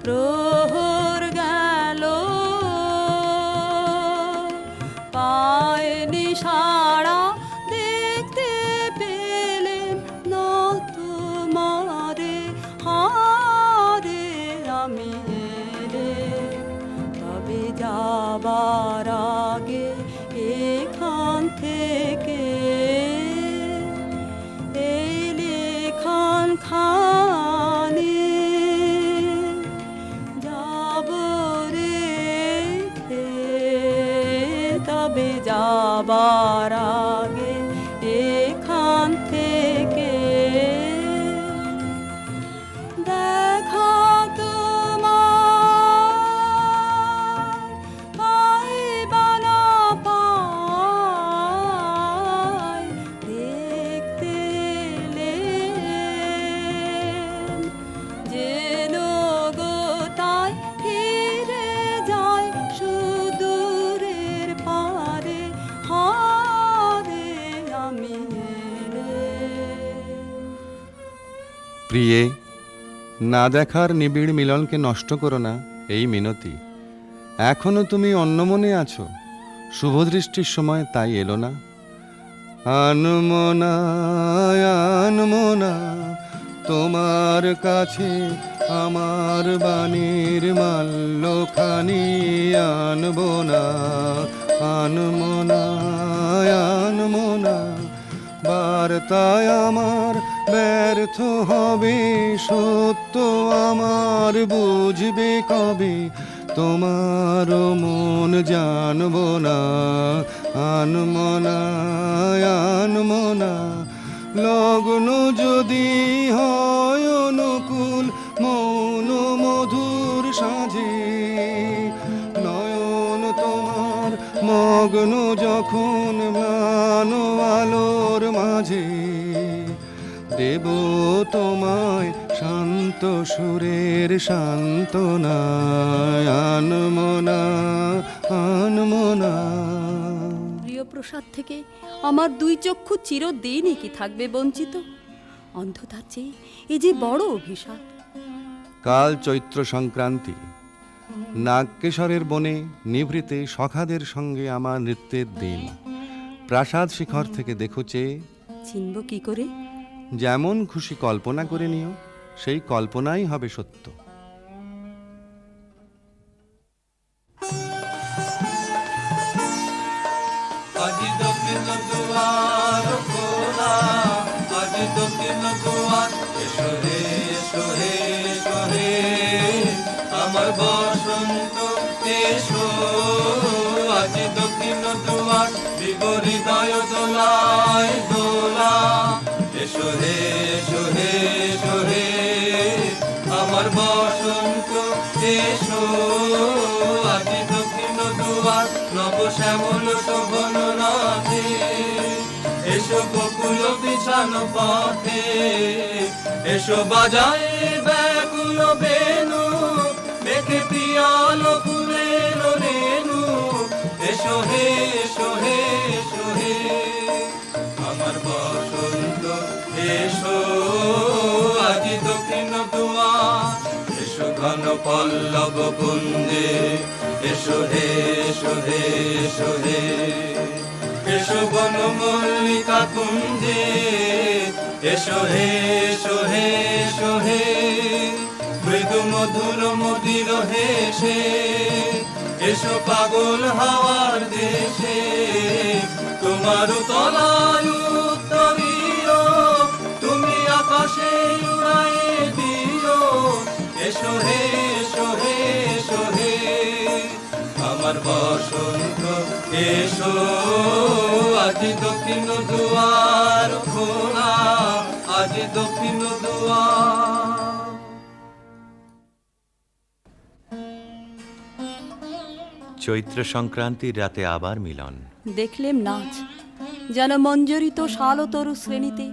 Speaker 4: প্রহর গেল পায়নি সাড়া, দেখতে পেলেন না তোমারে, হারে আমি এলেম তবে যাবার আগে এখান থেকে এই লেখান খানি যাব রেখে, তবে যাবার আগে এখান থেকে দেখা তোমার পাইবা না পাই, দেখতে এলেম যেন গো তাই ফিরে যায় সুদূরের পারে, হারে আমি এলেম।
Speaker 5: প্রিয়ে, না দেখার নিবিড় মিলনকে নষ্ট করো না এই মিনতি। এখনো তুমি অন্যমনে আছো, শুভদৃষ্টির সময় তাই এলো না। আনমনা আনমনা তোমার কাছে আমার বাণীর মাল্যখানি আনবো না, আনমনা আনমনা বার্তায় আমার ব্যর্থ হবে, সত্য আমার বুঝবে কবে, তোমার মন জানবো না, আনমনা আনমনা লগ্ন যদি হয় অনুকূল মৌন মধুর সাজে, নয়ন তোমার মগ্ন যখন ম্লান আলোর মাঝে, দেব তোমায় শান্ত সুরের সান্ত্বনা, আনমনা আনমনা।
Speaker 4: প্রিয় প্রসাদ থেকে আমার দুই চক্ষু চিরদিনই কি থাকবে বঞ্চিত? অন্ধতার চেয়ে এ যে বড় অভিশাপ।
Speaker 5: কাল চৈত্র সংক্রান্তি, নাগকেশরের বনে নিভৃতে সখাদের সঙ্গে আমার নৃত্যের দিন। প্রাসাদ শিখর থেকে দেখো চেয়ে,
Speaker 4: চিনব কি করে?
Speaker 5: যেমন খুশি কল্পনা করে নিও, সেই কল্পনাই হবে সত্য।
Speaker 6: আজি দক্ষিণ দুয়ার খোলা, আজি দক্ষিণ দুয়ার, এসো বসন্ত এসো, আজ দক্ষিণ দুয়ার দিব হৃদয় দোলায় দোলা। এসো হে এসো হে এসো হে আমার বসন্ত এসো, আজ দক্ষিণ দুয়ার নব শ্যামল শোভন রাধে। এসো বকুল বিছানো পথে, এসো বাজায় ব্যাকুল বেনু, মেঘে পিয়াল ফুলের রেণু। এসো হে এসো হে এসো হে আমার বসন্ত এসো, আজ দক্ষিণ দুয়ার। এসো ঘন পল্লব কুঞ্জে, এসো হে এসো হে এসো হে এসো বন মল্লিকা কুঞ্জে, এসো হে এসো হে এসো হে মৃদু মধুর মদির হেসে। এসো পাগল হাওয়ার দেশে, তোমার তলায় উত্তরীয়, তুমি আকাশে উড়ায়ে দিও। এসো হে এসো হে এসো হে আমার বসন্ত এসো, আজ দক্ষিণ দুয়ার খোলা, আজ দক্ষিণ দুয়ার।
Speaker 3: চৈত্র সংক্রান্তির রাতে আবার মিলন।
Speaker 4: দেখলেম নাচ, যেন মঞ্জরিত শালতরু শ্রেণীতে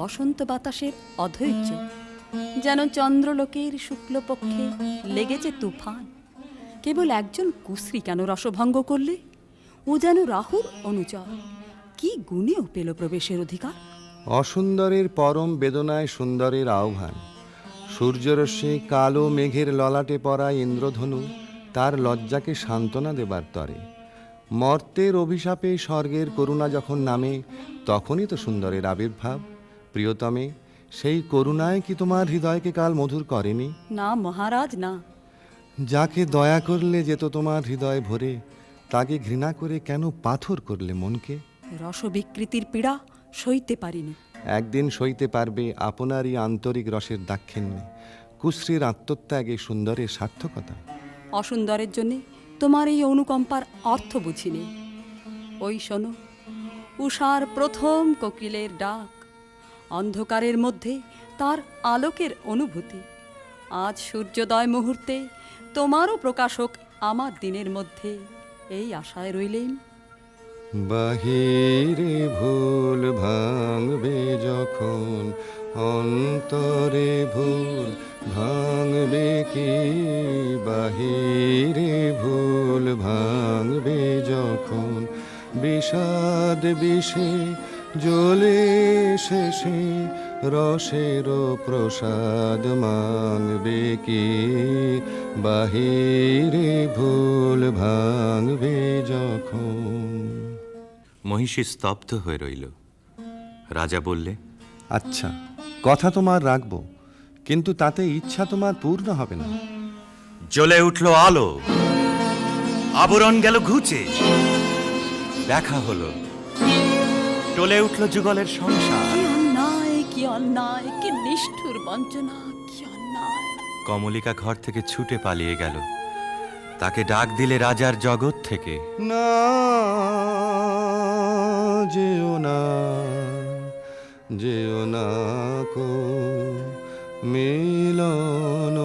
Speaker 4: বসন্ত বাতাসের অধৈর্য, যেন চন্দ্রলোকের শুক্লপক্ষে লেগেছে তুফান। কেবল একজন কুশ্রী কেন রসভঙ্গ করলে? ও যেন রাহুর অনুচর, কি গুণেও পেল প্রবেশের অধিকার।
Speaker 5: অসুন্দরের পরম বেদনায় সুন্দরের আহ্বান। সূর্যরশ্মি কালো মেঘের ললাটে পড়া ইন্দ্রধনু তার লজ্জাকে সান্ত্বনা দেবার তরে। মর্তের অভিশাপে স্বর্গের করুণা যখন নামে, তখনই তো সুন্দরের আবির্ভাব। প্রিয়তমে, সেই করুণায় কি তোমার হৃদয়কে কাল মধুর করেনি?
Speaker 4: না মহারাজ, না।
Speaker 5: যাকে দয়া করলে যেত তোমার হৃদয় ভরে, তাকে ঘৃণা করে কেন পাথর করলে মনকে?
Speaker 4: রসবিকৃতির পীড়া সইতে পারিনি।
Speaker 5: একদিন সইতে পারবে আপনারই আন্তরিক রসের দাক্ষিণ্যে, কুশ্রীর আত্মত্যাগে সুন্দরের সার্থকতা।
Speaker 4: অসুন্দরের জন্যে তোমার এই অনুকম্পার অর্থ বুঝিনি। ওই শোনো, উষার প্রথম কোকিলের ডাক, অন্ধকারের মধ্যে তার আলোকের অনুভূতি। আজ সূর্যোদয় মুহূর্তে তোমারও প্রকাশক আমার দিনের মধ্যে, এই আশায় রইলেন।
Speaker 5: বাহিরে ভুল ভাঙবে যখন, অন্তরে ভুল ভাঙবে কি? বাহিরে ভুল ভাঙবে যখন, বিষাদ বিষে জ্বলে শেষে রসের প্রসাদ মাংবে কি? বাহিরে ভুল ভাঙবে যখন।
Speaker 3: মহিষী স্তব্ধ হয়ে রইল। রাজা বললে,
Speaker 5: আচ্ছা, কথা তোমার রাখবো, কিন্তু তাতে ইচ্ছা তোমার পূর্ণ হবে না।
Speaker 3: জ্বলে উঠল আলো, আবরণ গেল ঘুচে, দেখা হলো, টলে উঠল যুগলের সংসার।
Speaker 4: কি অন্যায়, কি অন্যায়, কি নিষ্ঠুর বঞ্চনা, কি অন্যায়!
Speaker 3: কমলিকা ঘর থেকে ছুটে পালিয়ে গেল। তাকে ডাক দিলে রাজার জগৎ থেকে।
Speaker 5: না যেও না, যেও না কো মিলন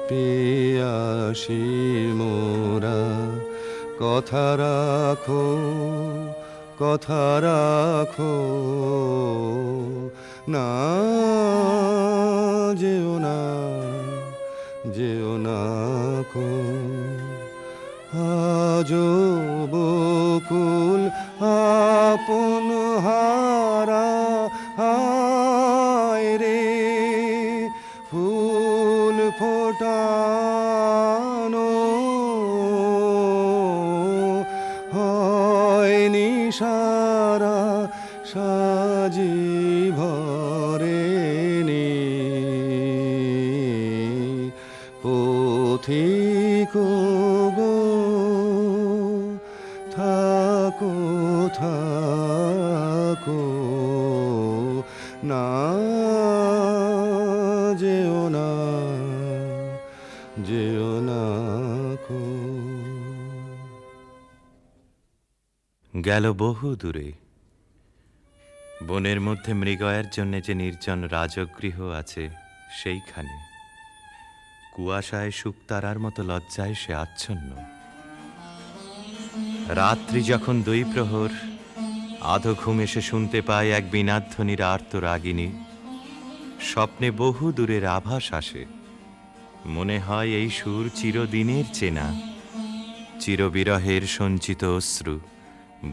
Speaker 5: পিয়াসী মোরা। কথা রাখো, কথা রাখো, না যেও না, যেও না কো। আজো বকুল আপন হারা, হায় রে ফুল ফোটানো হয়নি সারা, সাজি ভরেনি পথিক গো, থাকো থাকো, না যেও না, যেও না
Speaker 3: গেল বহু দূরে। বনের মধ্যে মৃগয়ার জন্য যে নির্জন রাজগৃহ আছে সেইখানে কুয়াশায় শুকতারার মতো লজ্জায় সে আচ্ছন্ন। রাত্রি যখন 2 প্রহর, আধো ঘুমে সে শুনতে পায় এক বীণাধ্বনির আর্তরাগিনী। স্বপ্নে বহু দূরের আভাস আসে, মনে হয় এই সুর চিরদিনের চেনা। চিরবিরহের সঞ্চিত অশ্রু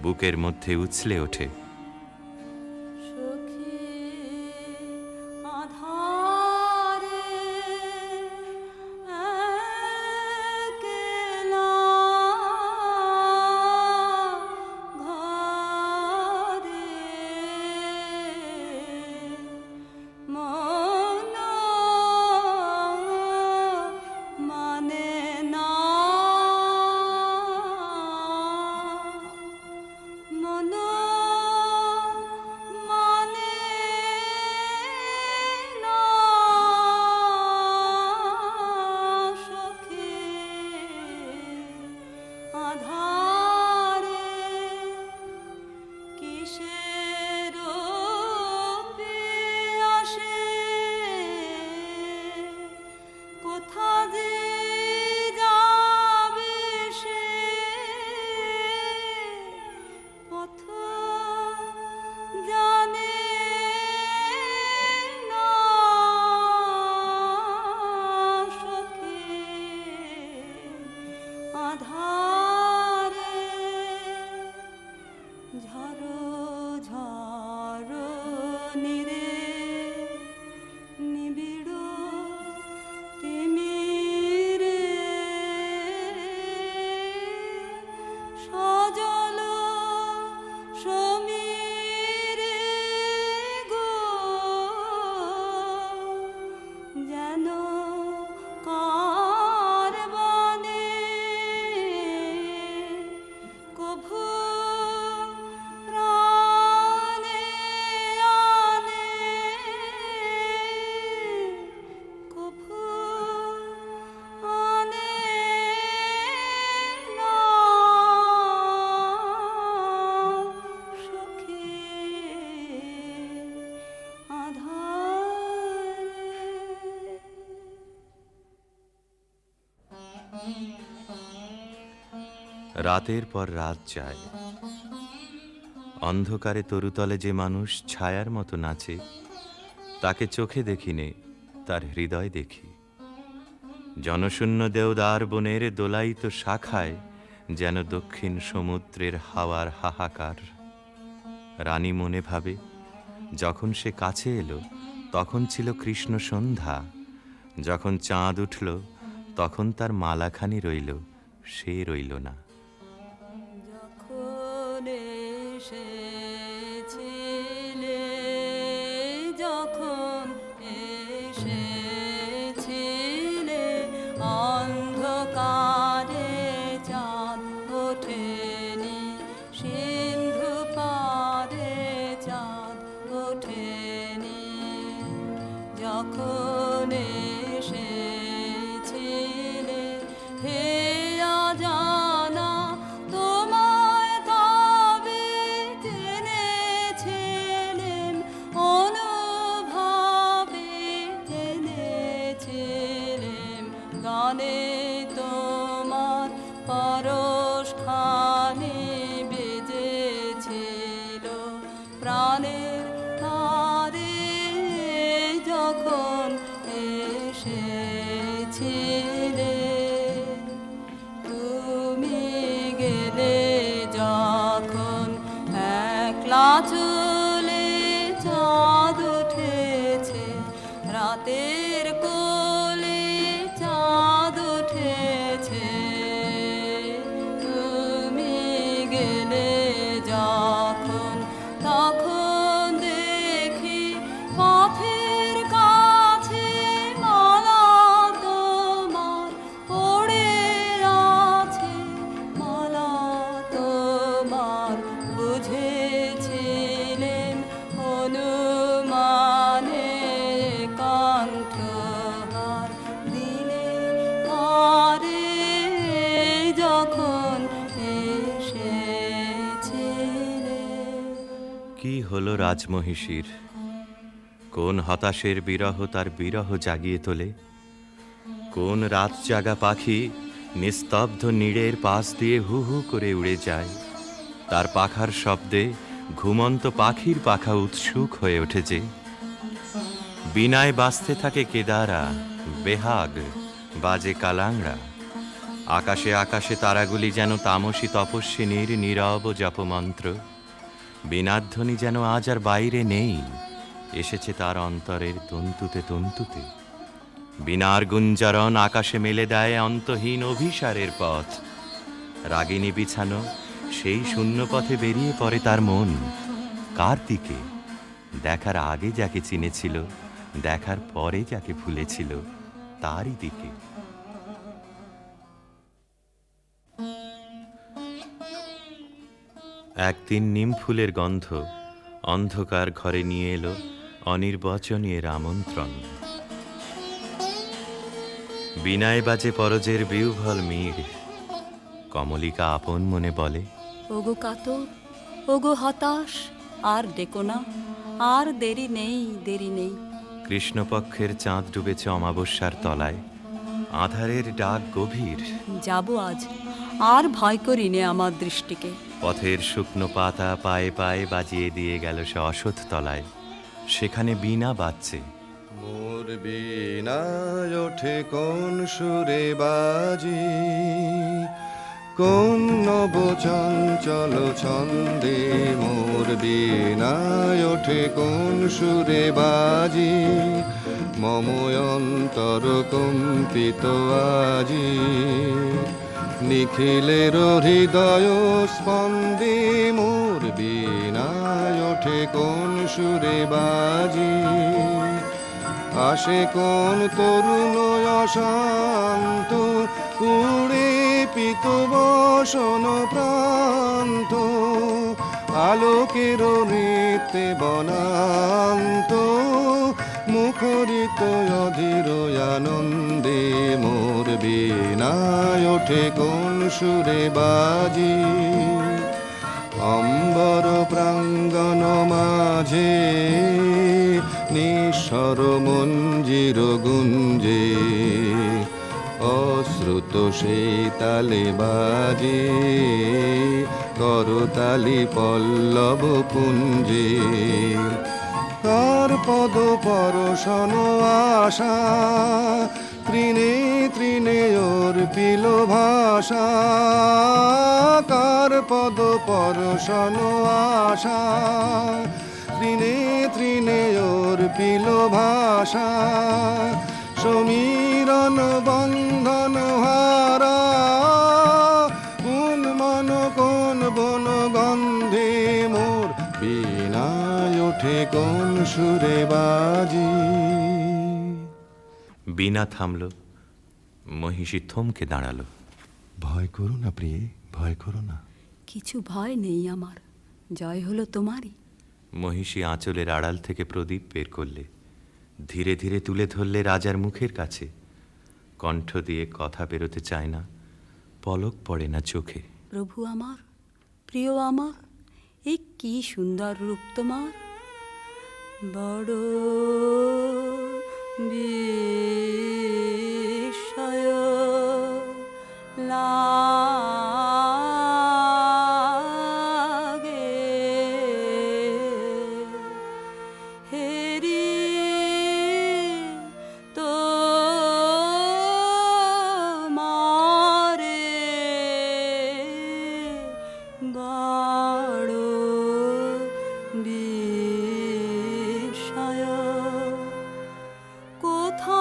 Speaker 3: বুকের মধ্যে উছলে ওঠে।
Speaker 4: সখী আধারে একলা ঘরে মন মানে না, মন মানে না সখী আধারে কিসের আসে, কোথা যে যাবে সে পথ জানে না সখী আধারে ঝড়ো ঝড়ো নিরে নিবিড় তিমিরে সজল সমীরে গো যেন কার বনে কভু প্রাণে আনে, কভু আনে না সখী আধারে।
Speaker 3: রাতের পর রাত যায়, অন্ধকারে তরুতলে যে মানুষ ছায়ার মতো নাচে, তাকে চোখে দেখিনে, তার হৃদয় দেখি। জনশূন্য দেওদার বনের দোলায়িত শাখায় যেন দক্ষিণ সমুদ্রের হাওয়ার হাহাকার। রানী মনে ভাবে, যখন সে কাছে এলো তখন ছিল কৃষ্ণ সন্ধ্যা, যখন চাঁদ উঠল তখন তার মালাখানি রইল, সে রইল না।
Speaker 4: যখন এসেছিলে, যখন এসেছিলে, অন্ধকারে চাঁদ ওঠেনি, সিন্ধু পারে চাঁদ ওঠেনি। যখন এসেছিলে হে অজানা, তোমায় তবে জেনেছিলেম, অনুভবে জেনেছিলেম। গানে তোমার পরশখানি বেজেছিল, প্রাণের তারে যখন
Speaker 3: বলো রাজমহিষীর, কোন হতাশের বিরহ তার বিরহ জাগিয়ে তোলে? কোন রাত জাগা পাখি নিস্তব্ধ নীড়ের পাশ দিয়ে হু হু করে উড়ে যায়? তার পাখার শব্দে ঘুমন্ত পাখির পাখা উৎসুক হয়ে ওঠে যে। বিনায় বাজতে থাকে কেদারা, বেহাগ বাজে কালাংড়া। আকাশে আকাশে তারাগুলি যেন তামসী তপস্বিনীর নীরব জপমন্ত্র। বীণাধ্বনি যেন আজ আর বাইরে নেই, এসেছে তার অন্তরের তন্তুতে তন্তুতে। বীণার গুঞ্জরণ আকাশে মেলে দেয় অন্তহীন অভিসারের পথ। রাগিনী বিছানো সেই শূন্য পথে বেরিয়ে পড়ে তার মন। কার দিকে? দেখার আগে যাকে চিনেছিল, দেখার পরে যাকে ভুলেছিল, তারই দিকে। একদিন নিম ফুলের গন্ধ অন্ধকার ঘরে নিয়ে এলো অনির্বচনীয় আমন্ত্রণ। বিনায় বাজে পরজের বিউভল মিড়। কমলিকা আপন মনে বলে,
Speaker 4: ওগো কাতর, ওগো হতাশ, আর ডেকো না, আর দেরি নেই, দেরি নেই।
Speaker 3: কৃষ্ণপক্ষের চাঁদ ডুবেছে অমাবস্যার তলায়, আধারের ডাক গভীর।
Speaker 4: যাব আজ, আর ভয় করি নে আমার দৃষ্টিকে।
Speaker 3: পথের শুকনো পাতা পায়ে পায়ে বাজিয়ে দিয়ে গেল সে অসৎ তলায়। সেখানে বীণা বাজছে।
Speaker 5: মোর বীণায় ওঠে কোন সুরে বাজি, কোন নব চঞ্চল ছন্দে। মোর বীণায় ওঠে কোন সুরে বাজি, মম অন্তর কম্পিত আজি। নিখিলের হৃদয় স্পন্দে মোর বীণায় ওঠে কোন সুরে বাজি। আসে কোন তরুণ অশান্ত, কুড়ে পিত বসন প্রান্ত। আলোকের নৃত্যে বনান্ত, মুখরিত অধীর আনন্দে। মোর বীণায় ওঠে কোন সুরে বাজি। অম্বর প্রাঙ্গণ মাঝে নিঃস্বর মঞ্জির গুঞ্জে। অশ্রুত সেই তালে বাজে, করতালি পল্লব পুঞ্জে। কার পদ পরশন আশা, তৃণে তৃণে অর্পিল ভাষা। কার পদ পরশন আশা, তৃণে তৃণে অর্পিল ভাষা। সমীরণ বন্ধন হারা, কোন মন কোন বন গন্ধে। মোর বীণায় ওঠে কোন সুরে বাজি।
Speaker 3: বীণা থামল, মহিষী থমকে দাঁড়ালো।
Speaker 5: ভয় করো না প্রিয়ে, ভয় করো না।
Speaker 4: কিছু ভয় নেই আমার, জয় হলো তোমারই।
Speaker 3: মহিষী আঁচলের আড়াল থেকে প্রদীপ বের করলে, ধীরে ধীরে তুলে ধরলে রাজার মুখের কাছে। কণ্ঠ দিয়ে কথা বেরোতে চায় না, পলক পড়ে না চোখে।
Speaker 4: প্রভু আমার, প্রিয় আমার, এ কি সুন্দর রূপ তোমার। বড় বিস্ময় লাগে, হেরি তো মারে বড় বিস্ময়। কোথা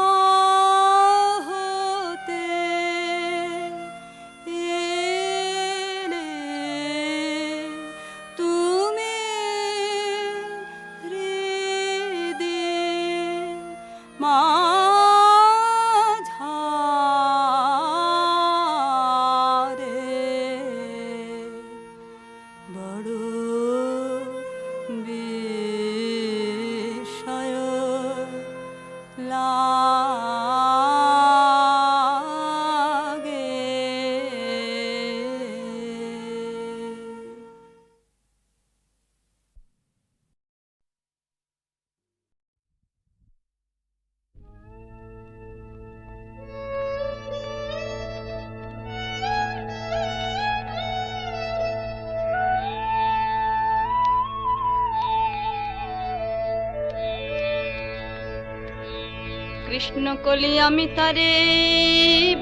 Speaker 4: কৃষ্ণ কলি আমি তারে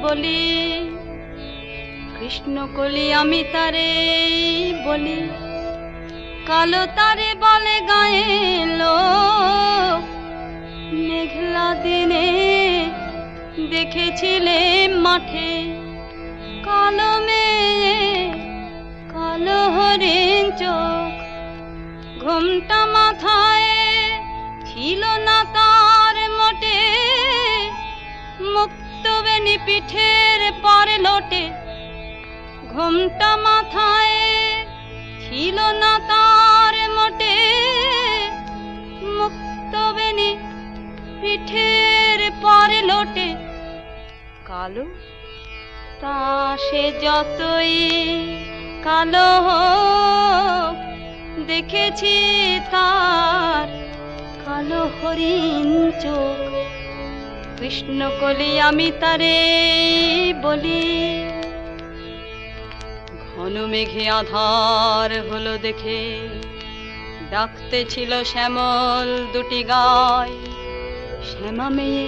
Speaker 4: বলি, কৃষ্ণ কলি আমি তারে বলি, কালো তারে বলে গায়ে লোক। মেঘলা দিনে দেখেছিলে মাঠে কালো মেয়ে, কালো হরিণ চোখ। ঘোমটা মাথায় ছিল না তার মোটে, মুক্ত বেনি পিঠের পরে লোটে। ঘোমটা মাথায় ছিল না তার মোটে, মুক্ত বেনি পিঠের পরে লোটে। কালো তা সে যতই কালো হোক, দেখেছি তার কালো হরিণ চোখ। কৃষ্ণ কলি আমি তারে বলি। ঘন মেঘে আধার হলো দেখে ডাকতে ছিল শ্যামল দুটি গায়। শ্যামা মেয়ে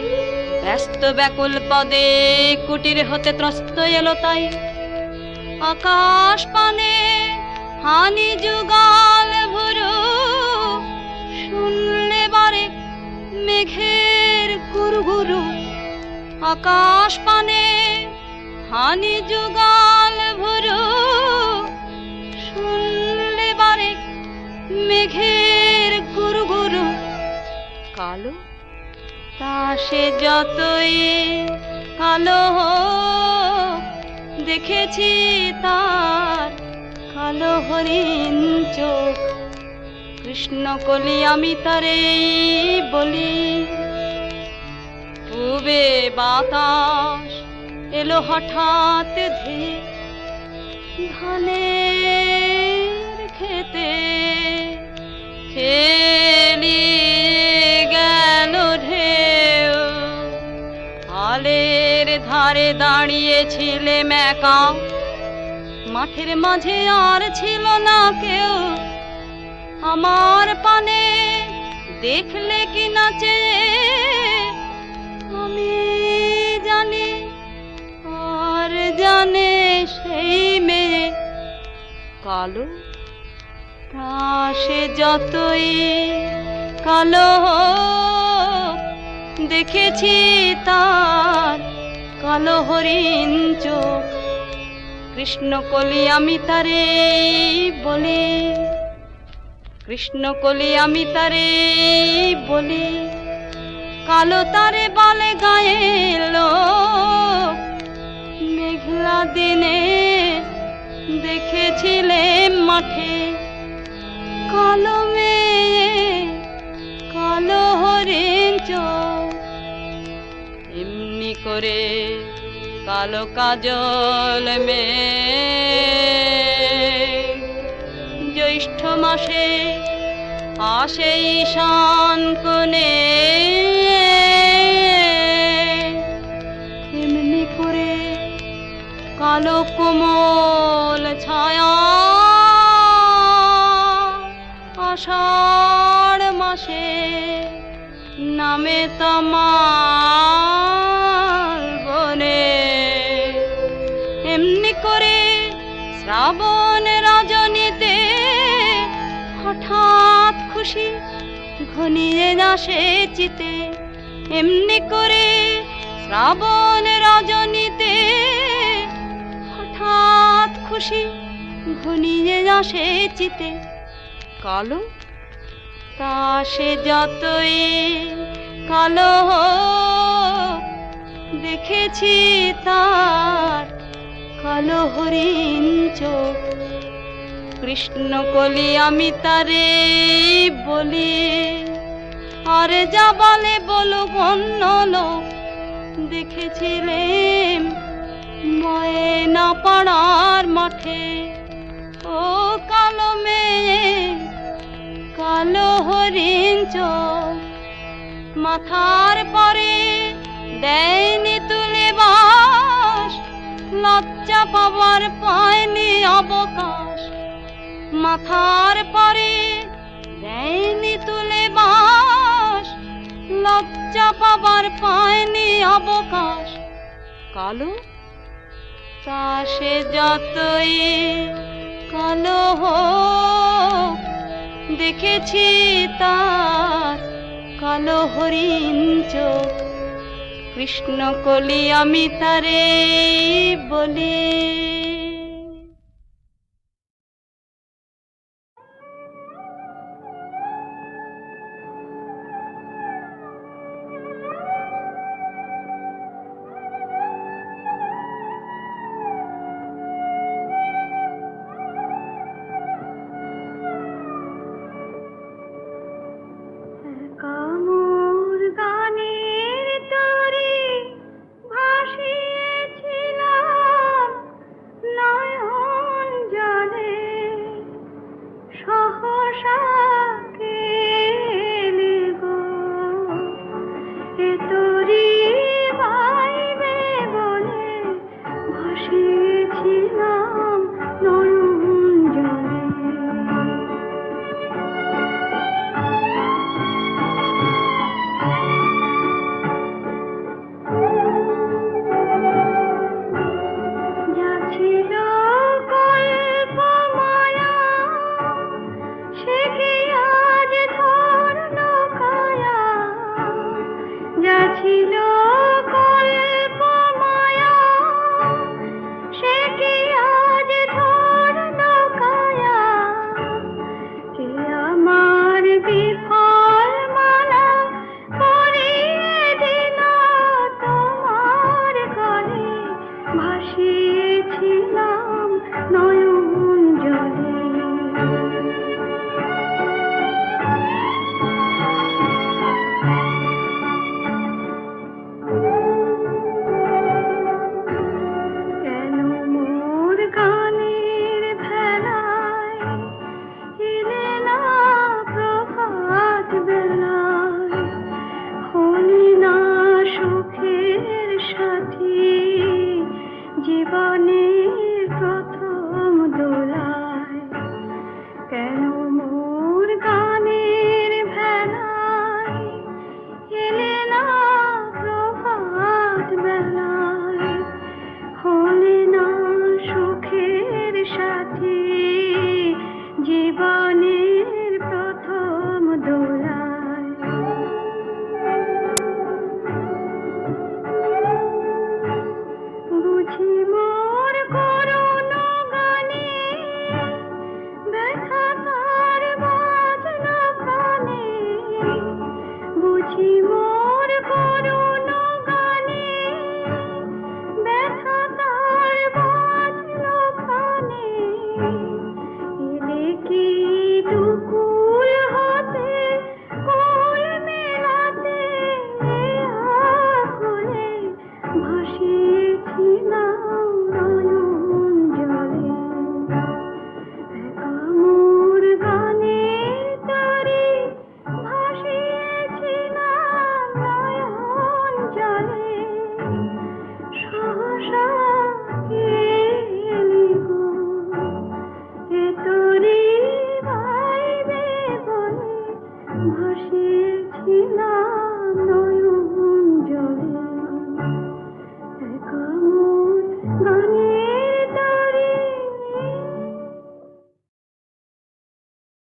Speaker 4: ব্যস্ত ব্যাকুল পদে কুটির হতে ত্রস্ত এলো তাই। আকাশ পানে হানি যুগাল ভুরু, শুনলে বারে মেঘের গুরুগুরু। আকাশ পানে হানি যুগাল ভুরু, শুনলে বারে মেঘের গুরুগুরু। কালো তা সে যতই কালো হোক, দেখেছি তার কালো হরিণ চোখ। কৃষ্ণ কলি আমি তারে বলি। পূবে বাতাস এলো হঠাৎ ধেয়ে ধানের খেতে, খেলি গেল ঢেউ। আলের ধারে দাঁড়িয়েছিলে একা, মাঠের মাঝে আর ছিল না কেউ। আমার পানে দেখলে কি নাচে আমি জানি, আর জানে সেই মেয়ে। কালো তা সে যতই কালো হোক, দেখেছি তার কালো হরিণ চোখ। কৃষ্ণ কলি আমি তারে বলি, কৃষ্ণ কলি আমি তারে বলি, কালো তারে বলে গায়ে লোক। মেঘলা দিনে দেখেছিলে মাঠে কালো মেয়ে, কালো হরিণ চোখ। এমনি করে কালো কাজল মেয়ে জ্যৈষ্ঠ মাসে আসে ঈশান কোণে। এমনি করে কালো কোমল ছায়া আষাঢ় মাসে নামে তমাল বনে। এমনি করে শ্রাবণ রজনীতে হঠাৎ খুশি ঘনিয়ে আসে চিতে। এমনি করে শ্রাবণ রজনীতে হঠাৎ খুশি ঘনিয়ে আসে চিতে। কালো তা সে যতই কালো হোক, দেখেছি তার কালো হরিণ চোখ। কৃষ্ণ কলি আমি তারে বলি। আর যা বলে বলো অন্য লোক, দেখেছিলেন ময়না পাড়ার মাঠে। ও কালো মেয়ে, কালো হরিণ চোখ। মাথার পরে দেয়নি তুলে বাস, লজ্জা পাবার পায়নি অবকাশ। মাথার পরে দেয়নি তুলে বাস, লজ্জা পাবার আর পায়নি অবকাশ। কালো তা সে যতই কালো হোক, দেখেছি তার কালো হরিণ চোখ। কৃষ্ণ কলি আমি তারে বলি।
Speaker 2: কামুর গানের তরে ভাসিয়েছিলাম নয়ন জলে, সহসা কেলে গো এ তরি বাইবে বলে ভাসিয়েছিলাম নয়ন জলে। যা ছিল কল্প মায়া সে কি আজ ধরলো কায়া, যা ছিল কল্প মায়া সে কি আজ ধরলো কায়া। কে আমার বিফল মালা পরিয়ে দিল তোমার গলে, ভাসিয়েছিলাম নয়ন জলে। কেন মোর গানের ভেলায় এলে না প্রভাত বেলায়, হলি না সুখের সাথী জীবনের প্রথম দোলায়। কেন মোর গানের ভেলায় এলে না প্রভাত বেলায়, হলি না সুখের সাথী জীবনের প্রথম দোলায়। বুঝি মোর করুণ গানে ব্যথা তার বাজল প্রাণে, বুঝি মোর করুণ গানে ব্যথা তার বাজল প্রাণে। এলে কি দুকুল হতে কুল মেলাতে আকুলে, ভাসিয়েছিলাম নয়ন জলে। কামুর গানের তরে ভাসিয়েছিলাম নয়ন জলে, সহসা কেলি গো এ তরি বাইবে বলে ভাসিয়েছিলাম নয়ন জলে। কামুর গানের